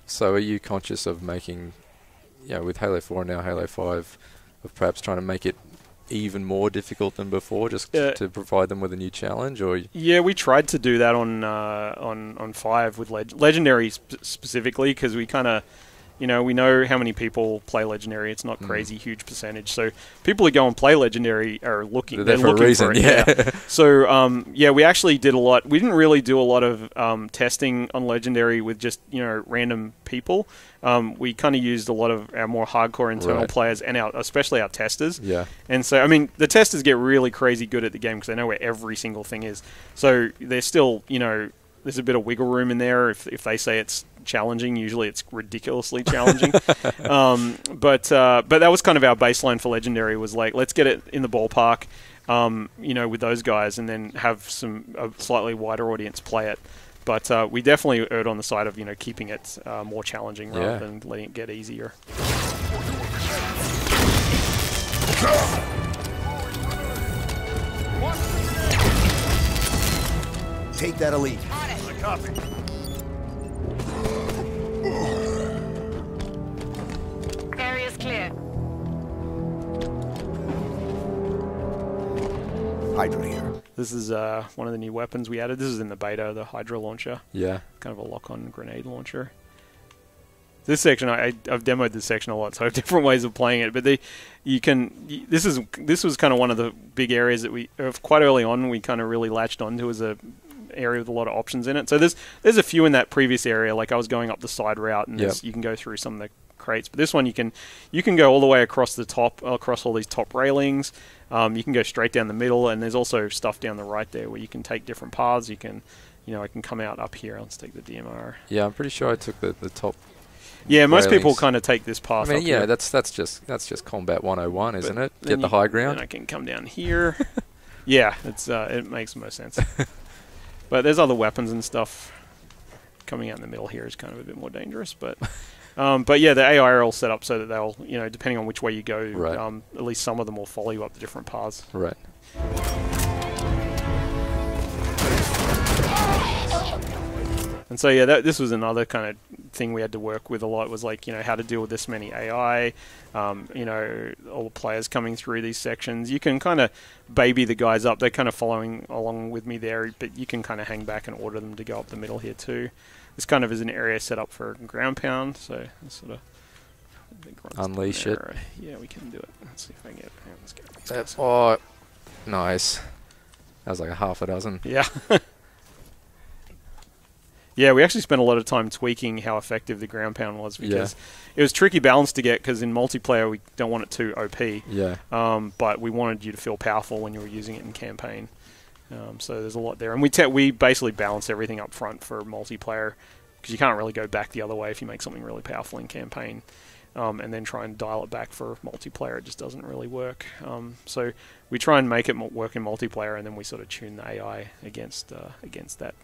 So are you conscious of making with Halo 4 and now Halo 5 of perhaps trying to make it even more difficult than before, just to provide them with a new challenge? Or we tried to do that on 5 with Legendary specifically, because we kind of we know how many people play Legendary. It's not crazy huge percentage. So people who go and play Legendary are looking. They're looking for a reason. Yeah. So we actually did a lot. We didn't really do a lot of testing on Legendary with just random people. We kind of used a lot of our more hardcore internal players and especially our testers. Yeah. And so the testers get really crazy good at the game because they know where every single thing is. So they're still there's a bit of wiggle room in there. If they say it's challenging, usually it's ridiculously challenging. But that was kind of our baseline for Legendary, was like, let's get it in the ballpark, with those guys, and then have a slightly wider audience play it. But we definitely erred on the side of keeping it more challenging rather than letting it get easier. Take that elite. On it. Copy. Area's clear. Hydra here. This is one of the new weapons we added. This is in the beta, the Hydra launcher. Yeah. Kind of a lock-on grenade launcher. This section, I've demoed this section a lot, so I have different ways of playing it. But this was kind of one of the big areas that quite early on we kind of really latched onto as a area with a lot of options in it. So there's a few in that previous area, like I was going up the side route, and you can go through some of the crates. But this one you can go all the way across the top, across all these top railings. You can go straight down the middle, and there's also stuff down the right there where you can take different paths. You can, I can come out up here. Let's take the DMR. Yeah, I'm pretty sure I took the top Yeah, most people railings. kind of take this path. I mean, up yeah, here. that's just combat 101, isn't But it? then Get the high ground. And I can come down here. Yeah, it makes the most sense. But there's other weapons and stuff. Coming out in the middle here is kind of a bit more dangerous, but yeah, the AI are all set up so that they'll, depending on which way you go, Right. At least some of them will follow you up the different paths. Right. And so yeah, this was another kind of thing we had to work with a lot. Was like how to deal with this many AI, all the players coming through these sections. You can kind of baby the guys up; they're kind of following along with me there, but you can kind of hang back and order them to go up the middle here too. This kind of is an area set up for ground pound, so sort of Unleash it. Yeah, we can do it. Let's see if I can get. Let's get these That's guys. nice. That was like a half a dozen. Yeah. Yeah, we actually spent a lot of time tweaking how effective the ground pound was because it was tricky balance to get because in multiplayer we don't want it too OP. Yeah. But we wanted you to feel powerful when you were using it in campaign. So there's a lot there. And we basically balance everything up front for multiplayer because you can't really go back the other way if you make something really powerful in campaign and then try and dial it back for multiplayer. It just doesn't really work. So we try and make it work in multiplayer and then we sort of tune the AI against that.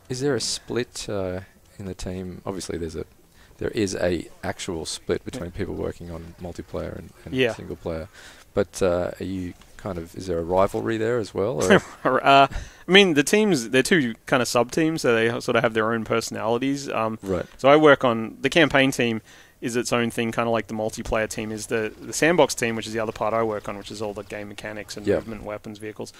Is there a split in the team? Obviously, there is a actual split between people working on multiplayer and single player. But are you is there a rivalry there as well? Or? I mean, the teams, they're two kind of sub-teams, so they sort of have their own personalities. Right. So I work on the campaign team is its own thing, kind of like the multiplayer team is the sandbox team, which is the other part I work on, which is all the game mechanics and movement, weapons, vehicles.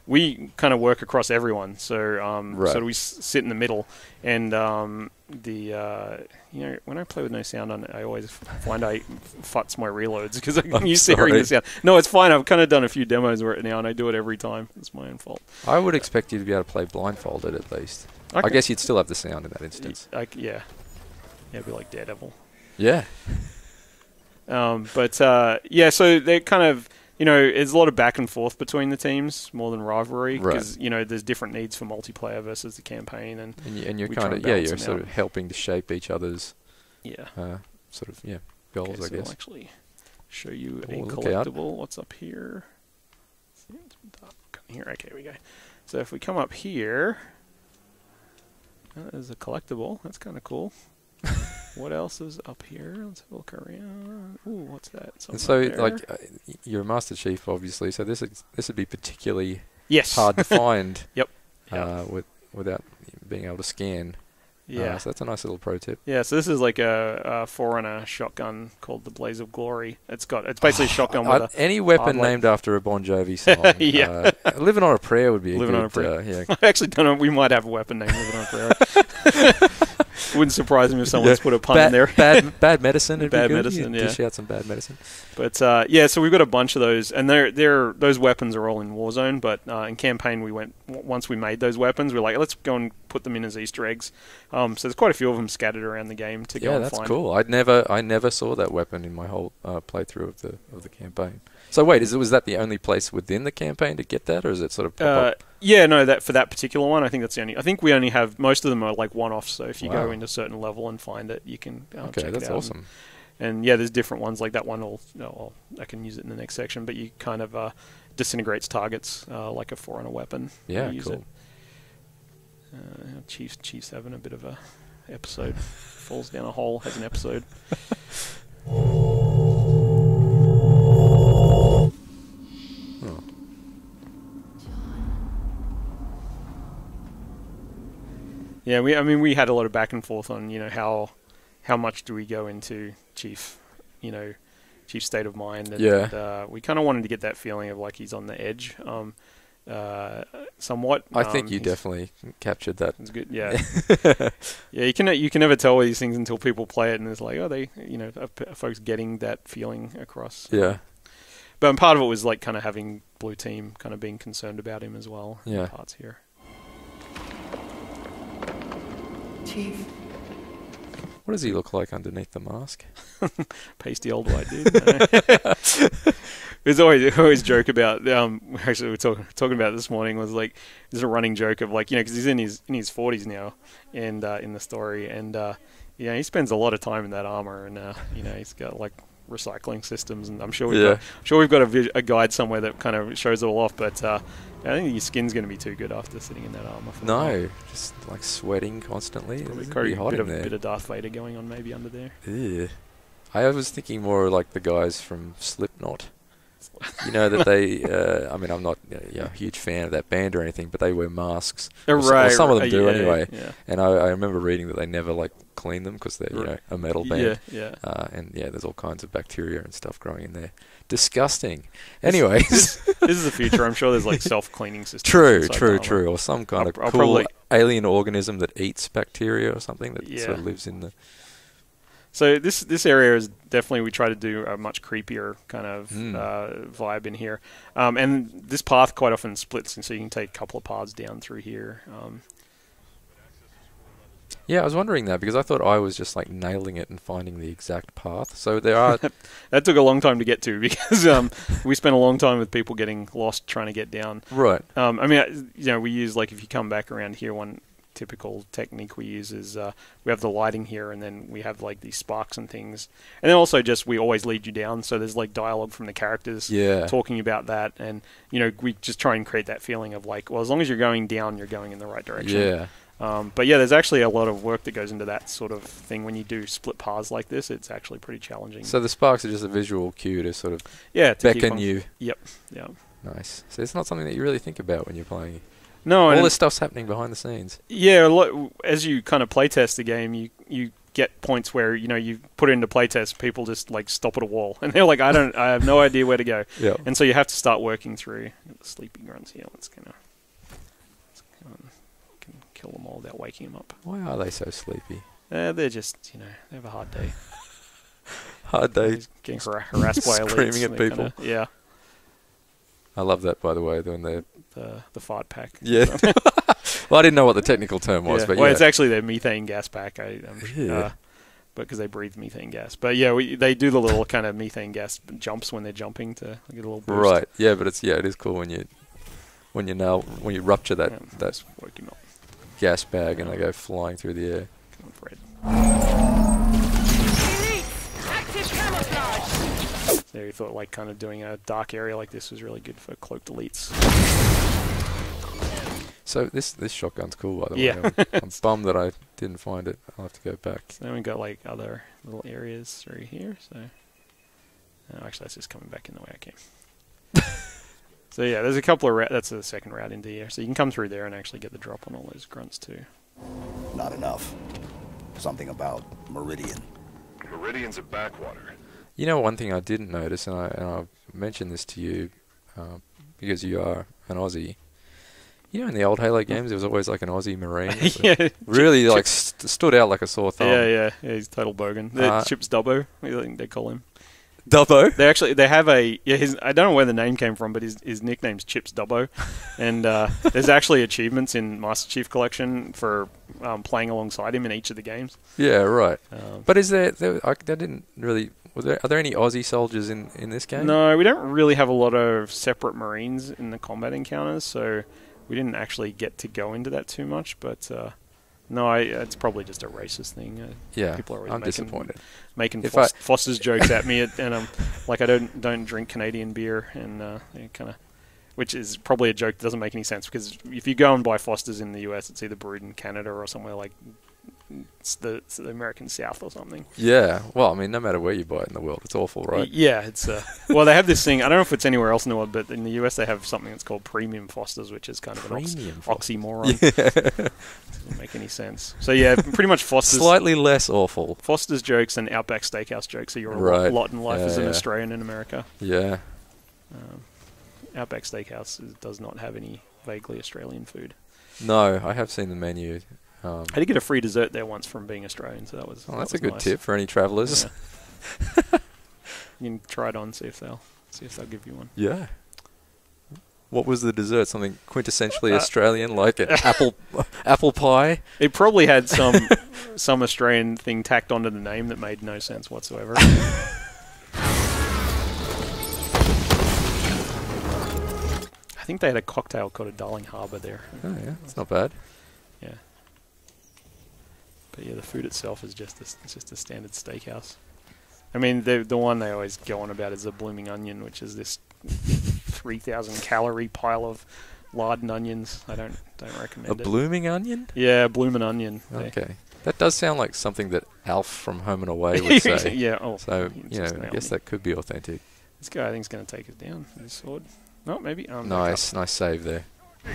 We kind of work across everyone, so so we sit in the middle, and when I play with no sound on it, I always find I futz my reloads because I'm used to hearing the sound. No, it's fine. I've kind of done a few demos where now, and I do it every time. It's my own fault. I would expect you to be able to play blindfolded at least. I guess you'd still have the sound in that instance. Yeah, it'd be like Daredevil. Yeah. So they're kind of. There's a lot of back and forth between the teams more than rivalry because there's different needs for multiplayer versus the campaign, and you're kind of you're sort of helping to shape each other's goals, I guess. I'll actually show you a look collectible. What's up here? Here, okay, we go. So if we come up here, there's a collectible. That's kind of cool. What else is up here? Let's have a look around. Ooh, what's that? And so, you're a Master Chief, obviously. So this would be particularly Yes. hard to find. Yep. Without being able to scan. Yeah. So that's a nice little pro tip. Yeah. So this is like a Forerunner shotgun called the Blaze of Glory. It's basically a shotgun with any weapon named after a Bon Jovi song. Yeah. Living on a Prayer would be Living a on a Prayer. yeah. I actually don't know. We might have a weapon named Living on a Prayer. Wouldn't surprise me if someone's put a pun in there. Bad medicine. Bad medicine. Yeah. Dish out some bad medicine. But so we've got a bunch of those, and those weapons are all in Warzone. But in campaign, once we made those weapons, we're like, let's go and put them in as Easter eggs. So there's quite a few of them scattered around the game to go and find. Yeah, that's cool. I never saw that weapon in my whole playthrough of the campaign. So wait, was that the only place within the campaign to get that, or is it sort of pop up? Yeah, no, that for that particular one, I think that's the only. I think we only have most of them are like one-offs. So if you go into a certain level and find it, you can check it out. That's awesome. And there's different ones like that one. I can use it in the next section, but you kind of disintegrates targets like a Forerunner weapon. Yeah, use cool. It. Chiefs having a bit of a episode. Falls down a hole, has an episode. Yeah, we had a lot of back and forth on how much do we go into Chief's state of mind, and we kind of wanted to get that feeling of like he's on the edge, somewhat. I think you definitely captured that. It's good, yeah. Yeah, you can never tell these things until people play it, and it's like, are folks getting that feeling across? Yeah. But part of it was like kind of having Blue Team kind of being concerned about him as well. Yeah. Parts here. Chief, What does he look like underneath the mask? Pasty old white dude. There's always joke about. Actually, we were talking about it this morning. Was like there's a running joke of like because he's in his 40s now, and in the story, and he spends a lot of time in that armor, and he's got like recycling systems, and I'm sure we've got a guide somewhere that kind of shows it all off. But I think your skin's going to be too good after sitting in that armor. No, just like sweating constantly. It's pretty hot in there. A bit of Darth Vader going on maybe under there. Yeah. I was thinking more like the guys from Slipknot. That they, I'm not a huge fan of that band or anything, but they wear masks. Or some of them do anyway. Yeah. And I remember reading that they never clean them because they're a metal band. Yeah. And there's all kinds of bacteria and stuff growing in there. Disgusting. Anyways, this is the future. I'm sure there's self-cleaning systems. True. Or some kind of cool alien organism that eats bacteria or something that sort of lives in the. So this area is definitely, we try to do a much creepier kind of vibe in here. And this path quite often splits, and so you can take a couple of paths down through here. Yeah, I was wondering that because I thought I was just nailing it and finding the exact path. So there are... That took a long time to get to because we spent a long time with people getting lost trying to get down. Right. We use, if you come back around here, one typical technique we use is we have the lighting here, and then we have these sparks and things, and then also we always lead you down, so there's dialogue from the characters talking about that, and we just try and create that feeling of as long as you're going down, you're going in the right direction. But there's actually a lot of work that goes into that sort of thing when you do split paths like this. It's actually pretty challenging. So the sparks are just a visual cue to sort of beckon you. Yep. Yeah. Nice. So it's not something that you really think about when you're playing. No, all this stuff's happening behind the scenes. Yeah, as you kind of playtest the game, you get points where you put it into playtest, people just stop at a wall, and they're like, I have no idea where to go. Yeah. And so you have to start working through the sleepy grunts here. Let's can kill them all without waking them up. Why are they so sleepy? They're just they have a hard day. Hard day. Getting harassed by elites. Screaming at people. Yeah. I love that, by the way, when they're... The fart pack. Yeah. Well, I didn't know what the technical term was, but it's actually their methane gas pack. Because they breathe methane gas. But they do the little kind of methane gas jumps when they're jumping to get a little boost. Right. Yeah, but it is cool when you rupture that gas bag and they go flying through the air. Come on, Fred. Active camouflage. There, you thought kind of doing a dark area like this was really good for cloaked elites. So this shotgun's cool, by the way. I'm bummed that I didn't find it. I'll have to go back. So then we got other little areas through here. So actually, that's just coming back in the way I came. So there's a couple of that's the second route into here. So you can come through there and actually get the drop on all those grunts too. Not enough. Something about Meridian. Meridian's a backwater. One thing I didn't notice, and I mentioned this to you because you are an Aussie. In the old Halo games, there was always an Aussie Marine. Really stood out like a sore thumb. Yeah, he's total bogan. Chip's Dubbo, I think they call him. Dubbo? They have I don't know where the name came from, but his nickname's Chips Dubbo. And there's actually achievements in Master Chief Collection for playing alongside him in each of the games. Yeah, right. But is there didn't really... Are there any Aussie soldiers in this game? No, we don't really have a lot of separate Marines in the combat encounters, so we didn't actually get to go into that too much, but no, it's probably just a racist thing. People are always disappointed. Making Foster's jokes at me, and I'm I don't drink Canadian beer, and which is probably a joke that doesn't make any sense, because if you go and buy Foster's in the US, it's either brewed in Canada or somewhere it's the American South or something. Yeah, well, no matter where you buy it in the world, it's awful, right? Yeah, it's well, they have this thing. I don't know if it's anywhere else in the world, but in the US they have something that's called Premium Foster's, which is kind of an oxymoron. Yeah. Doesn't make any sense. So pretty much Foster's slightly less awful. Foster's jokes and Outback Steakhouse jokes are your lot in life as an Australian in America. Yeah. Outback Steakhouse does not have any vaguely Australian food. No, I have seen the menu. I did get a free dessert there once from being Australian, so that was. That's a good tip for any travellers. Yeah. You can try it on, see if they'll give you one. Yeah. What was the dessert? Something quintessentially Australian, like an apple pie? It probably had some some Australian thing tacked onto the name that made no sense whatsoever. I think they had a cocktail called a Darling Harbour there. Oh yeah, it's not bad. Yeah. But yeah, the food itself is just it's just a standard steakhouse. I mean, the one they always go on about is the blooming onion, which is this 3,000 calorie pile of lard and onions. I don't recommend A it. blooming onion? Yeah, blooming onion. Okay. That does sound like something that Alf from Home and Away would say. Yeah. Oh, So, you just I nailed guess me. that could be authentic. This guy I think is going to take us down with his sword. No, maybe. Nice save there. I'll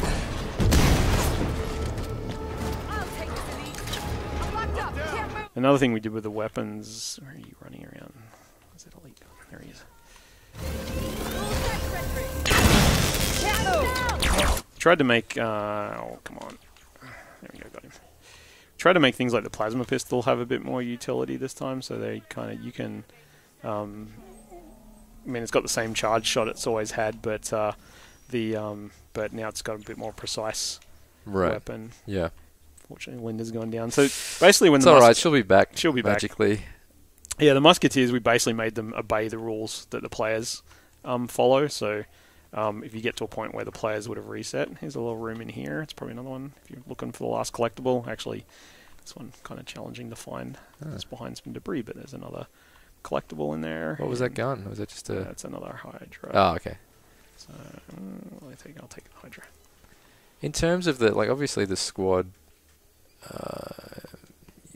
take this elite. I'm locked up. Can't move. Another thing we did with the weapons. Where are you running around? Where's that elite? There he is. Tried to make. Oh, come on. There we go. Got him. Tried to make things like the plasma pistol have a bit more utility this time, so they kind of you can. I mean, it's got the same charge shot it's always had, but but now it's got a bit more precise weapon. Yeah. Fortunately, Linda's gone down. So basically, when It's the alright, she'll be back. She'll be back. magically. Yeah, the Musketeers, we basically made them obey the rules that the players follow. So if you get to a point where the players would have reset, here's a little room in here. It's probably another one if you're looking for the last collectible. Actually, this one kind of challenging to find. It's behind some debris, but there's another collectible in there. What was that gun? Was that just a... That's another Hydra. Oh, okay. So I'll take the Hydra. In terms of the... Like, obviously the squad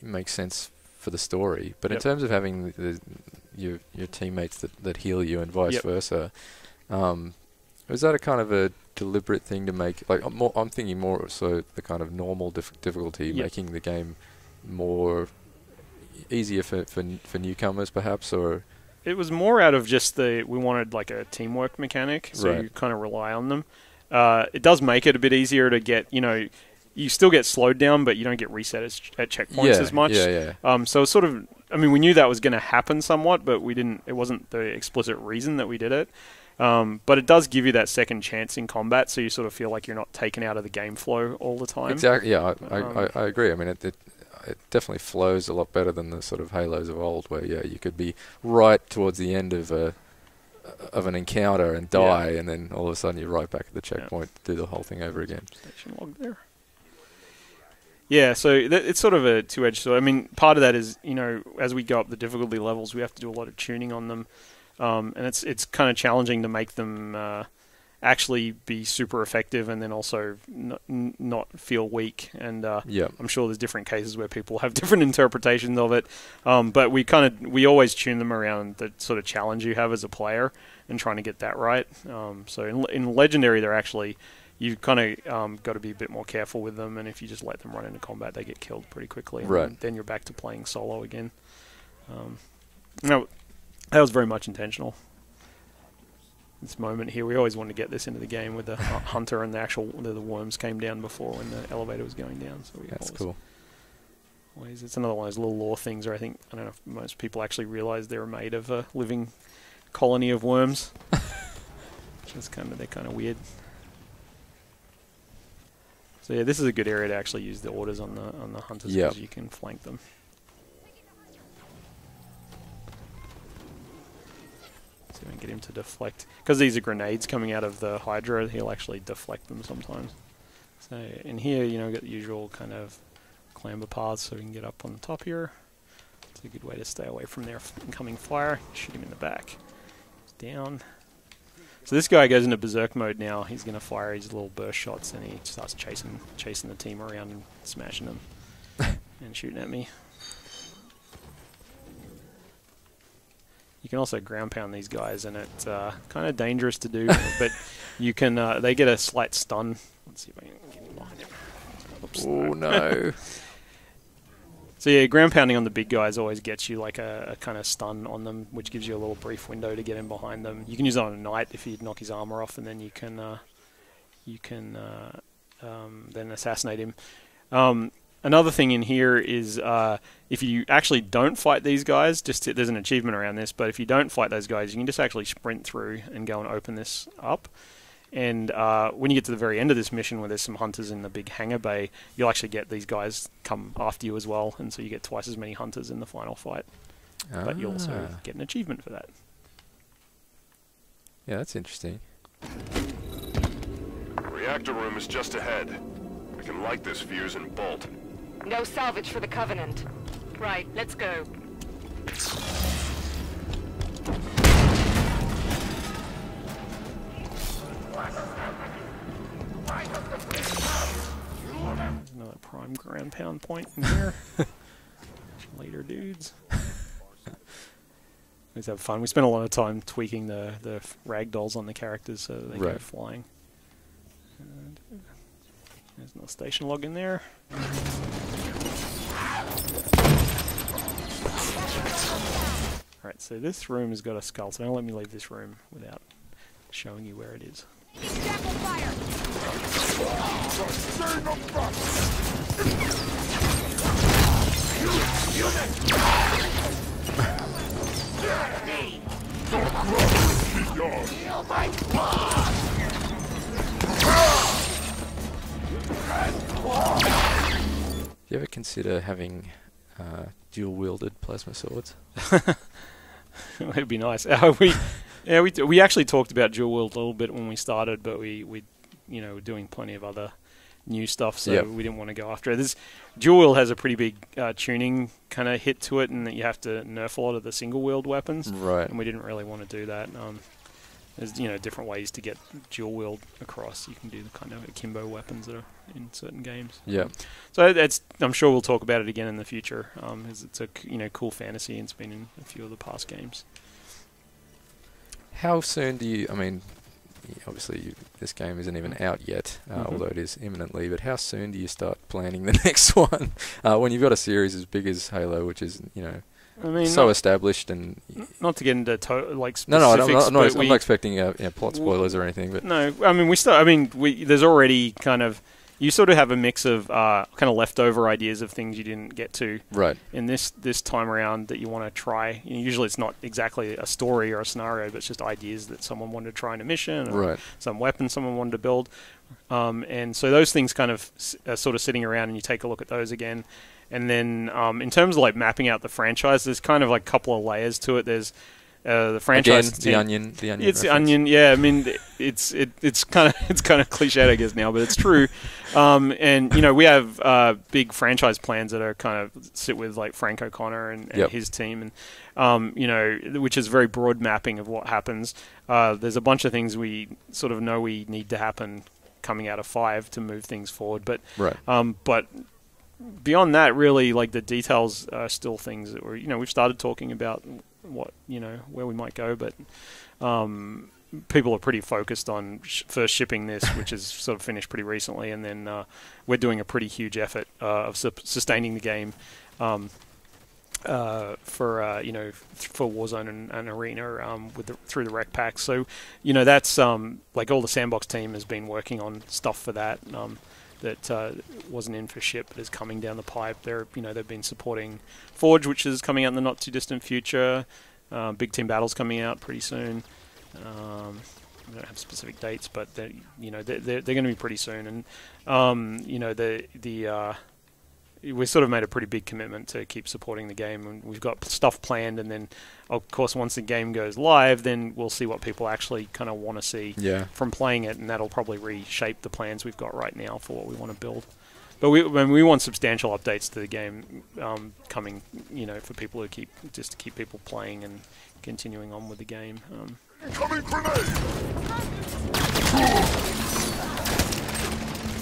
makes sense for the story, but in terms of having your teammates that heal you and vice versa, was that a kind of a deliberate thing to make? Like, I'm thinking more so the kind of normal difficulty, making the game more easier for newcomers, perhaps, or... It was more out of just we wanted like a teamwork mechanic, so you kind of rely on them. It does make it a bit easier to get, you still get slowed down, but you don't get reset at checkpoints as much. So it's sort of, I mean, we knew that was going to happen somewhat, but it wasn't the explicit reason that we did it. But it does give you that second chance in combat, so you sort of feel like you're not taken out of the game flow all the time. Exactly, yeah, I agree. I mean, it definitely flows a lot better than the sort of Halos of old, where you could be right towards the end of an encounter and die, and then all of a sudden you're right back at the checkpoint to do the whole thing over again. Station log there. Yeah, so it's sort of a two-edged sword. I mean, part of that is, as we go up the difficulty levels, we have to do a lot of tuning on them, and it's kind of challenging to make them actually be super effective and then also not feel weak. And I'm sure there's different cases where people have different interpretations of it, but we always tune them around the sort of challenge you have as a player and trying to get that right. So in Legendary, they're actually... You've kind of got to be a bit more careful with them, and if you just let them run into combat, they get killed pretty quickly. And then you're back to playing solo again. That was very much intentional. This moment here, we always wanted to get this into the game with the hunter and the worms came down before when the elevator was going down. So that's cool. It's another one of those little lore things where I don't know if most people actually realize they're made of a living colony of worms. They're kind of weird. So yeah, this is a good area to actually use the orders on the hunters because you can flank them. So we can get him to deflect. Because these are grenades coming out of the Hydra, he'll actually deflect them sometimes. So in here, we've got the usual kind of clamber paths so we can get up on the top here. It's a good way to stay away from their incoming fire. Shoot him in the back. He's down. So this guy goes into berserk mode now. He's going to fire his little burst shots and he starts chasing the team around and smashing them and shooting at me. You can also ground pound these guys, and it's kind of dangerous to do, but you can. They get a slight stun. Let's see if I can get him behind him. Oops, oh no! So yeah, ground pounding on the big guys always gets you like a kind of stun on them, which gives you a little brief window to get in behind them. You can use it on a knight if you knock his armor off, and then you can then assassinate him. Another thing in here is if you actually don't fight these guys, there's an achievement around this, but if you don't fight those guys, you can just actually sprint through and go and open this up. And when you get to the very end of this mission, where there's some hunters in the big hangar bay, you'll actually get these guys come after you as well, and so you get twice as many hunters in the final fight. But you also get an achievement for that. Yeah, that's interesting. Reactor room is just ahead. I can light this fuse and bolt. No salvage for the Covenant. Right, let's go. Another prime ground pound point in here. Later, dudes. Let's have fun. We spent a lot of time tweaking the ragdolls on the characters so that they go flying. And there's another station log in there. Alright, so this room has got a skull, so don't let me leave this room without showing you where it is. Scaffold fire! Do you ever consider having dual-wielded plasma swords? It'd be nice. We actually talked about dual wield a little bit when we started, but we were doing plenty of other new stuff, so we didn't want to go after it. This dual wield has a pretty big tuning kind of hit to it, and that you have to nerf a lot of the single wield weapons. Right. And we didn't really want to do that. There's different ways to get dual wield across. You can do the kind of akimbo weapons that are in certain games. Yeah. So I'm sure we'll talk about it again in the future. As it's a cool fantasy, and it's been in a few of the past games. How soon do you? I mean, obviously this game isn't even out yet, although it is imminently. But how soon do you start planning the next one? When you've got a series as big as Halo, which is so established and not to get into specifics. No, I'm not expecting plot spoilers or anything. But no, I mean there's already kind of. You sort of have a mix of kind of leftover ideas of things you didn't get to in this time around that you want to try. Usually it's not exactly a story or a scenario, but it's just ideas that someone wanted to try in a mission or some weapon someone wanted to build. And so those things kind of are sort of sitting around, and you take a look at those again. And then in terms of like mapping out the franchise, there's kind of like a couple of layers to it. There's the franchise again, the onion. It's reference. the onion, yeah. I mean, it's kind of cliched, I guess now, but it's true. And we have big franchise plans that are kind of sit with like Frank O'Connor and his team, and which is very broad mapping of what happens. There's a bunch of things we sort of know we need to happen coming out of 5 to move things forward, but beyond that, really, like the details are still things that we've started talking about what where we might go, but people are pretty focused on first shipping this, which is sort of finished pretty recently, and then we're doing a pretty huge effort of sustaining the game for Warzone and Arena through the rec packs. So that's like all the Sandbox team has been working on stuff for that. That wasn't in for ship, but is coming down the pipe. They've been supporting Forge, which is coming out in the not too distant future. Big Team Battle's coming out pretty soon. I don't have specific dates, but they're going to be pretty soon. And we sort of made a pretty big commitment to keep supporting the game, and we've got stuff planned. And then, of course, once the game goes live, then we'll see what people actually kind of want to see from playing it, and that'll probably reshape the plans we've got right now for what we want to build. But we want substantial updates to the game coming, for people who keep people playing and continuing on with the game. Incoming grenade!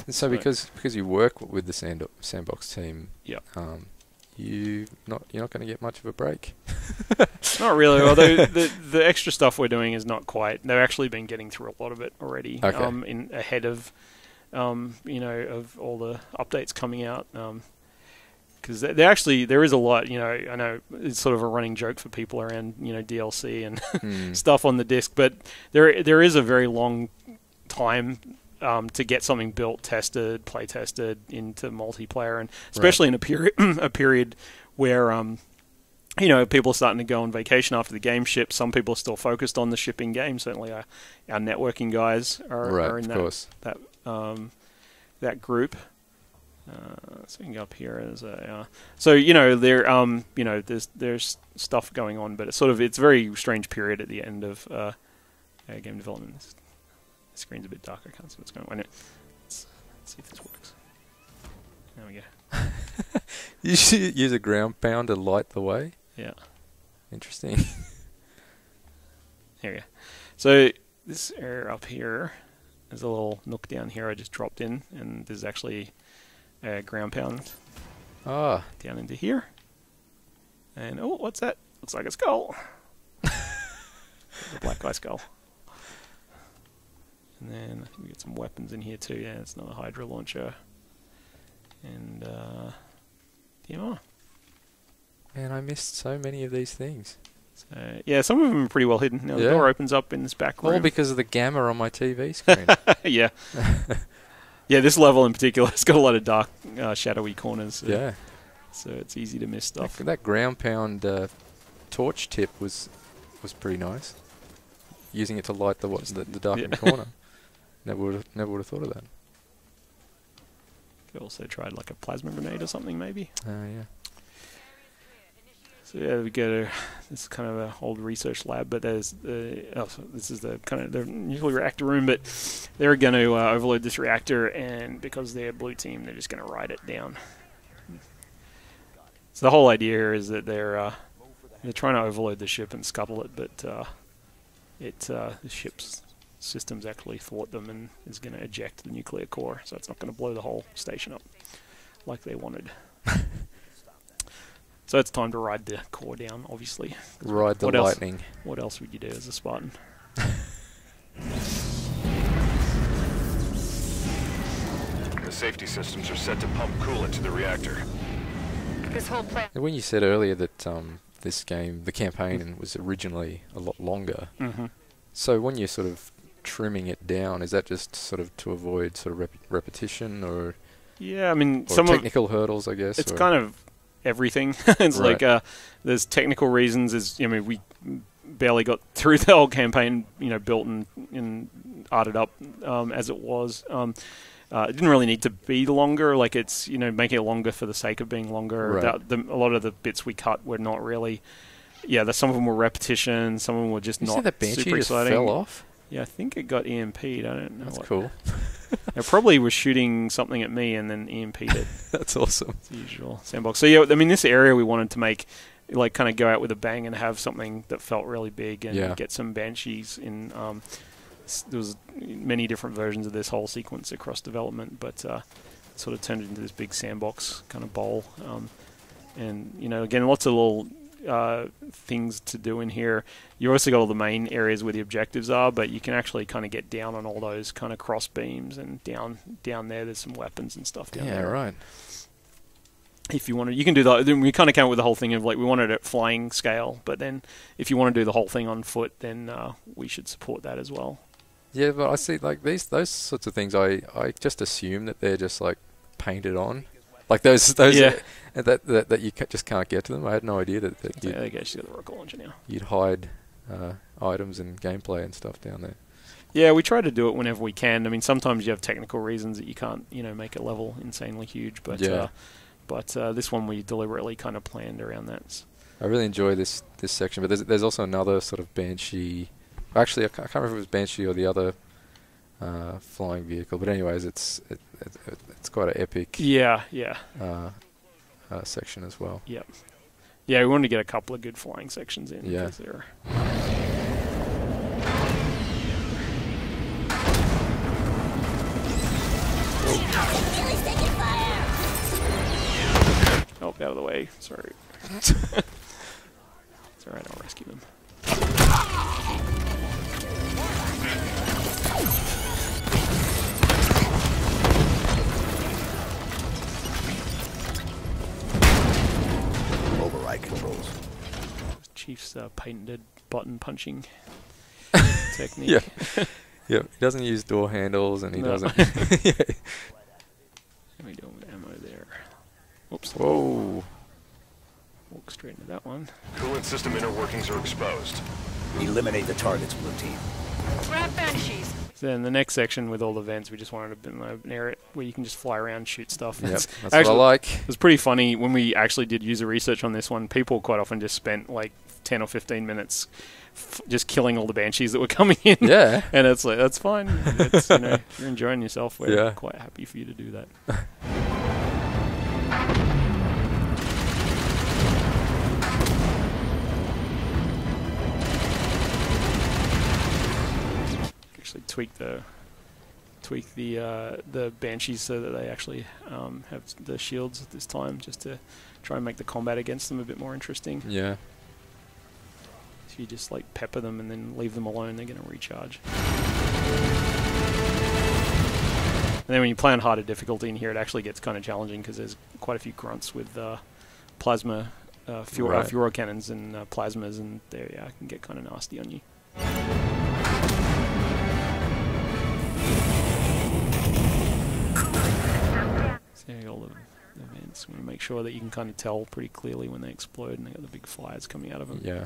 So because you work with the Sandbox team, you're not going to get much of a break. Not really. Although the extra stuff we're doing is not quite. They've actually been getting through a lot of it already. Okay. Ahead of of all the updates coming out. Because there is a lot. I know it's sort of a running joke for people around DLC and stuff on the disc, but there is a very long time to get something built, tested, play tested into multiplayer, and especially in a period where you know, people are starting to go on vacation after the game ships. Some people are still focused on the shipping game. Certainly, our networking guys are in that group. So we can go up here as a. So you know, there's stuff going on, but it's a very strange period at the end of game development. The screen's a bit dark. I can't see what's going on. Let's see if this works. There we go. You should use a ground pound to light the way. Yeah. Interesting. Here we go. So this area up here, there's a little nook down here I just dropped in, and there's actually a ground pound down into here. And oh, what's that? Looks like a skull. A black guy skull. And then I think we get some weapons in here too. Yeah, it's another Hydra launcher. And DMR. Man, I missed so many of these things. So, yeah, some of them are pretty well hidden. Now the door opens up in this back room. All because of the gamma on my TV screen. Yeah. Yeah, this level in particular has got a lot of dark, shadowy corners. Yeah. So it's easy to miss stuff. That ground pound torch tip was pretty nice. Using it to light the darkened corner. Never would have thought of that. Could also tried like a plasma grenade or something, maybe. Yeah. So yeah, we go to this is kind of an old research lab, but there's this is the kind of the usually reactor room, but they're going to overload this reactor, and because they're blue team, they're just going to ride it down. So the whole idea here is that they're trying to overload the ship and scuttle it, but the ship's systems actually thwart them and is going to eject the nuclear core, so it's not going to blow the whole station up like they wanted. So it's time to ride the core down, obviously. Ride the lightning. What else would you do as a Spartan? The safety systems are set to pump coolant to the reactor. This whole plan. When you said earlier that this game, the campaign, was originally a lot longer, so when you're sort of trimming it down, is that just sort of to avoid sort of repetition, or yeah, I mean, some technical hurdles, I guess? It's kind of everything. It's right. like there's technical reasons. We barely got through the whole campaign, built and arted up as it was. It didn't really need to be longer. Like it's making it longer for the sake of being longer. Right. A lot of the bits we cut were not really. Yeah, some of them were repetition. Some of them were just not the Banshee super exciting. Just fell off? Yeah, I think it got EMP'd. I don't know. That's cool. It probably was shooting something at me and then EMP'd it. That's awesome. It's the usual sandbox. So yeah, I mean, this area we wanted to make, kind of go out with a bang and have something that felt really big and get some Banshees in. There was many different versions of this whole sequence across development, but sort of turned it into this big sandbox kind of bowl. And again, lots of little things to do in here. You also got all the main areas where the objectives are, but you can actually kind of get down on all those kind of cross beams, and down there there's some weapons and stuff down there. Yeah, right. If you want to, you can do that. Then we kind of came up with the whole thing of we wanted it at flying scale, but then if you want to do the whole thing on foot, then we should support that as well. Yeah, but I see those sorts of things. I just assume that they're just painted on, those that you just can't get to them. I had no idea that I guess you got the rocket launcher now. You'd hide items and gameplay and stuff down there. Yeah, we try to do it whenever we can. I mean, sometimes you have technical reasons that you can't, make a level insanely huge, but this one we deliberately kind of planned around that. I really enjoy this section, but there's also another sort of Banshee. Actually, I can't remember if it was Banshee or the other flying vehicle, but anyways, it's quite an epic section as well. Yep. Yeah, we wanted to get a couple of good flying sections in. Yeah. Oh, out of the way. Sorry. It's alright, I'll rescue them. Override controls. Chief's patented button punching technique. Yeah. Yeah, he doesn't use door handles, and he doesn't. How are we doing with ammo there? Whoops. Whoa. Walk straight into that one. Coolant system inner workings are exposed. Eliminate the targets, Blue Team. Grab banshees. So in the next section with all the vents, we just wanted an area where you can just fly around and shoot stuff. Yep, It's that's what I like. It was pretty funny when we actually did user research on this one. People quite often just spent like 10 or 15 minutes just killing all the banshees that were coming in. Yeah. And it's like, that's fine. It's, you know, if you're enjoying yourself. We're Yeah. quite happy for you to do that. Actually tweak the banshees so that they actually have the shields at this time, just to try and make the combat against them a bit more interesting. Yeah. If you just like pepper them and then leave them alone, they're going to recharge. And then when you play on harder difficulty in here, it actually gets kind of challenging because there's quite a few grunts with plasma, fluoro cannons and plasmas, and they can get kind of nasty on you. So you got all the vents. We want to make sure that you can kind of tell pretty clearly when they explode, and they got the big fires coming out of them. Yeah.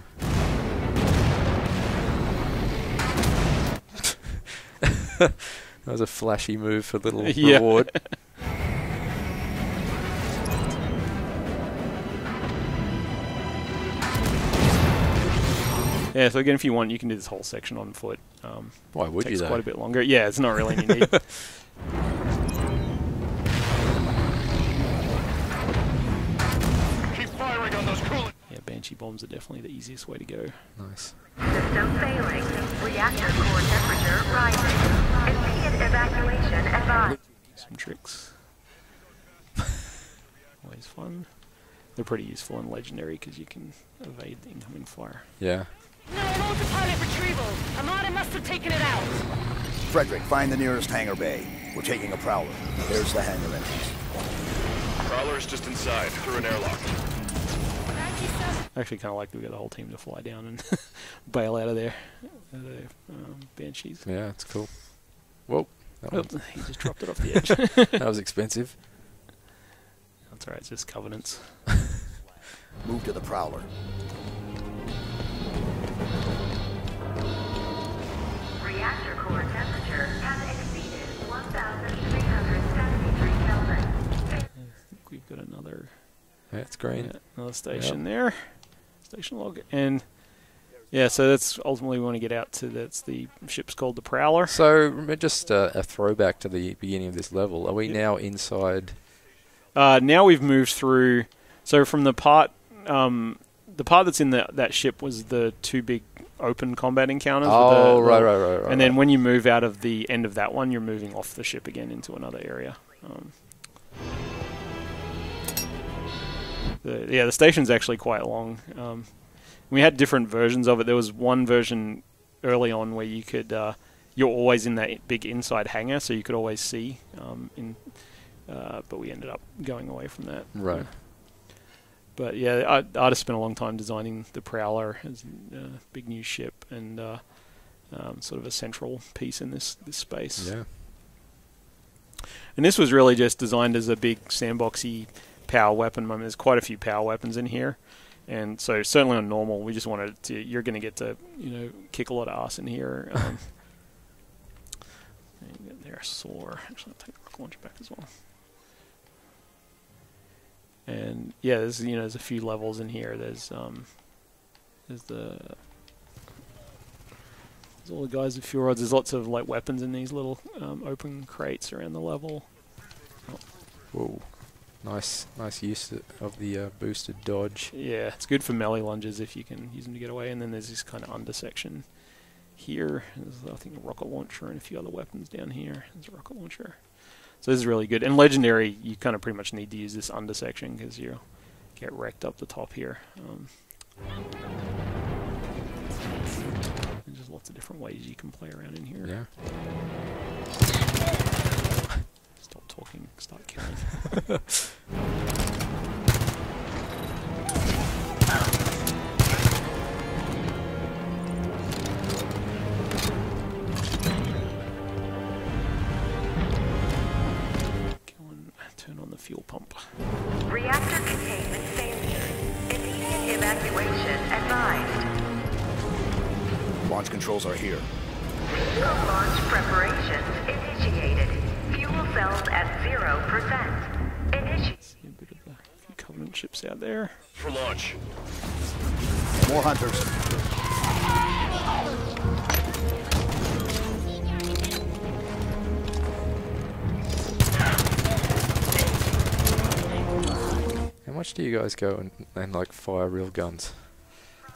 That was a flashy move for little reward. Yeah, so again, if you want, you can do this whole section on foot. Why would you, takes though? quite a bit longer. Yeah, it's not really any need. Keep firing on those coolant. Yeah, Banshee bombs are definitely the easiest way to go. Nice. System failing. Reactor core temperature rising. Immediate evacuation advised. Some tricks. Always fun. They're pretty useful and legendary because you can evade the incoming fire. Yeah. No, an autopilot retrieval. Armada must have taken it out. Frederick, find the nearest hangar bay. We're taking a prowler. There's the hangar entrance. Prowler is just inside, through an airlock. I actually kind of like that we got the whole team to fly down and bail out of there. Banshees. Yeah, it's cool. Whoa. Oh, he just dropped it off the edge. That was expensive. That's alright, it's just covenants. Move to the prowler. Reactor core temperature has exceeded 1,373 Kelvin. I think we've got another, Yeah, it's green. another station there. Station log. And yeah, so that's ultimately we want to get out to. That's the ship's called the Prowler. So, just a throwback to the beginning of this level. Are we now inside? Now we've moved through. So from the part that's in that ship was the two big open combat encounters. Oh, with right. And then when you move out of the end of that one, you're moving off the ship again into another area. The station's actually quite long. We had different versions of it. There was one version early on where you could, you're always in that big inside hangar, so you could always see. But we ended up going away from that. Right. But yeah, I just spent a long time designing the Prowler as a big new ship and sort of a central piece in this space. Yeah. And this was really just designed as a big sandboxy power weapon. I mean, there's quite a few power weapons in here. And so certainly on normal, we just wanted to, you're going to get to, kick a lot of ass in here. They're sore. Actually, I'll take the rocket launcher back as well. And yeah, there's a few levels in here. There's all the guys with fuel rods. There's lots of like weapons in these little open crates around the level. Oh. Whoa. Nice use of the boosted dodge. Yeah, it's good for melee lunges if you can use them to get away. And then there's this kind of under section here. There's, I think, a rocket launcher and a few other weapons down here. There's a rocket launcher. So this is really good. And legendary, you kind of pretty much need to use this under section because you'll get wrecked up the top here. There's just lots of different ways you can play around in here. Yeah. Stop talking, start killing. Turn on the fuel pump. Reactor containment failure. Immediate Immediate evacuation advised. Launch controls are here. Vehicle launch preparations initiated. Fuel cells at 0%. Initiate. See a bit of the few Covenant ships out there. For launch. More hunters. How much do you guys go and like fire real guns?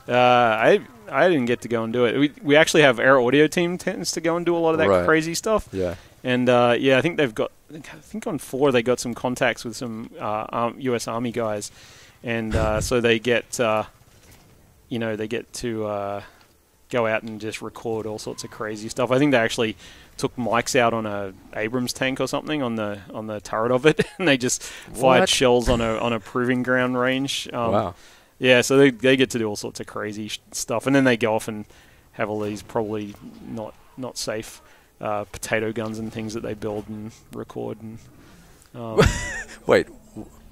I didn't get to go and do it. We actually have our audio team tends to go and do a lot of that crazy stuff. Yeah. And I think they've got. I think on 4 they got some contacts with some U.S. Army guys, and so they get, they get to go out and just record all sorts of crazy stuff. I think they actually took mics out on a Abrams tank or something on the turret of it, and they just fired shells on a proving ground range. Wow. Yeah, so they get to do all sorts of crazy stuff, and then they go off and have all these probably not safe potato guns and things that they build and record. And Wait,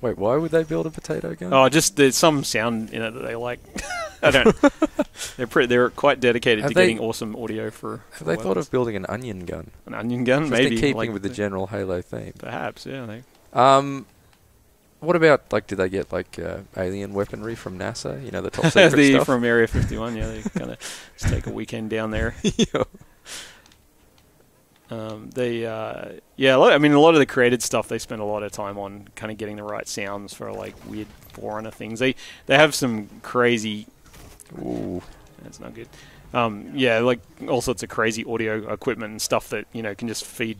why would they build a potato gun? oh, just there's some sound in it that they like. I don't. They're quite dedicated to getting awesome audio for. Have they thought of building an onion gun? An onion gun, Just maybe in keeping like with the general Halo theme. Perhaps, yeah. What about, like, do they get, like, alien weaponry from NASA? You know, the top secret stuff? From Area 51, yeah. They kind of just take a weekend down there. Yeah. I mean, a lot of the created stuff, they spend a lot of time on kind of getting the right sounds for, like, weird Forerunner things. They have some crazy... Ooh, that's not good. Like, all sorts of crazy audio equipment and stuff that, can just feed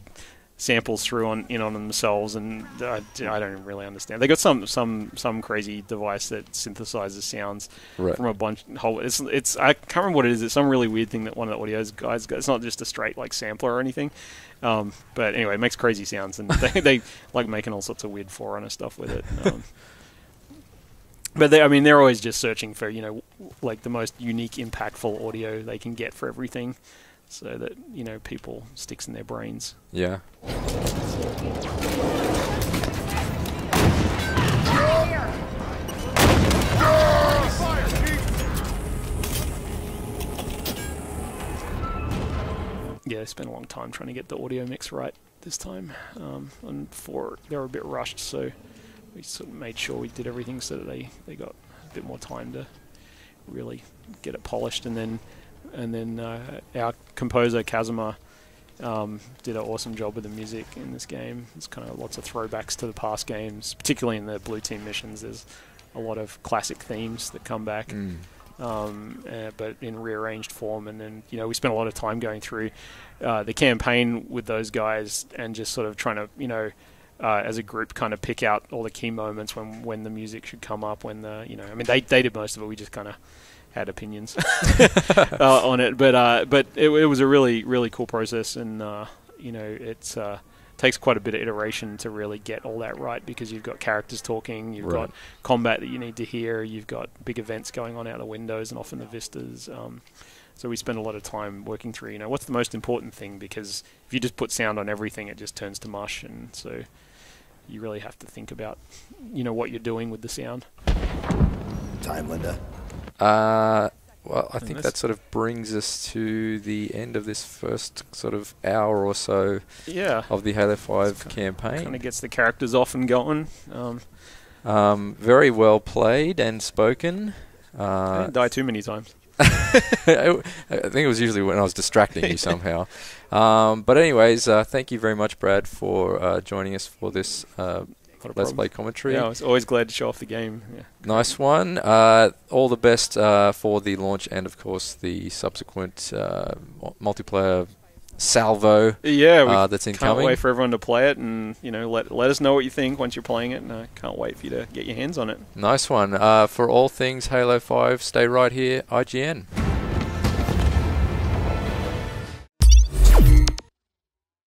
samples through on themselves, and I don't really understand. They got some crazy device that synthesizes sounds from a bunch. It's I can't remember what it is. It's some really weird thing that one of the audio guys got. It's not just a straight like sampler or anything. But anyway, it makes crazy sounds, and they like making all sorts of weird Forerunner stuff with it. But they're always just searching for like the most unique, impactful audio they can get for everything, so that people sticks in their brains. Yeah. Yeah, they spent a long time trying to get the audio mix right this time. And before they were a bit rushed, so we sort of made sure we did everything so that they got a bit more time to really get it polished. And then our composer Kazuma did an awesome job with the music in this game. There's kind of lots of throwbacks to the past games, particularly in the Blue Team missions. There's a lot of classic themes that come back, but in rearranged form. And then we spent a lot of time going through the campaign with those guys and just sort of trying to as a group kind of pick out all the key moments when the music should come up. When they did most of it. We just kind of had opinions on it, but it was a really, really cool process, and it takes quite a bit of iteration to really get all that right, because you've got characters talking, you've got combat that you need to hear, you've got big events going on out the windows and often the vistas. So we spend a lot of time working through, what's the most important thing, because if you just put sound on everything, it just turns to mush, and so you really have to think about, what you're doing with the sound. Time, Linda. Well, I think that sort of brings us to the end of this first sort of hour or so of the Halo 5 campaign. Kind of gets the characters off and going. Very well played and spoken. I didn't die too many times. I think it was usually when I was distracting you somehow. But anyways, thank you very much, Brad, for joining us for this Let's Play commentary. Yeah, I was always glad to show off the game. Yeah. Nice one. All the best for the launch and, of course, the subsequent multiplayer salvo that's incoming. Can't wait for everyone to play it, and let us know what you think once you're playing it, and I can't wait for you to get your hands on it. Nice one. For all things Halo 5, stay right here, IGN.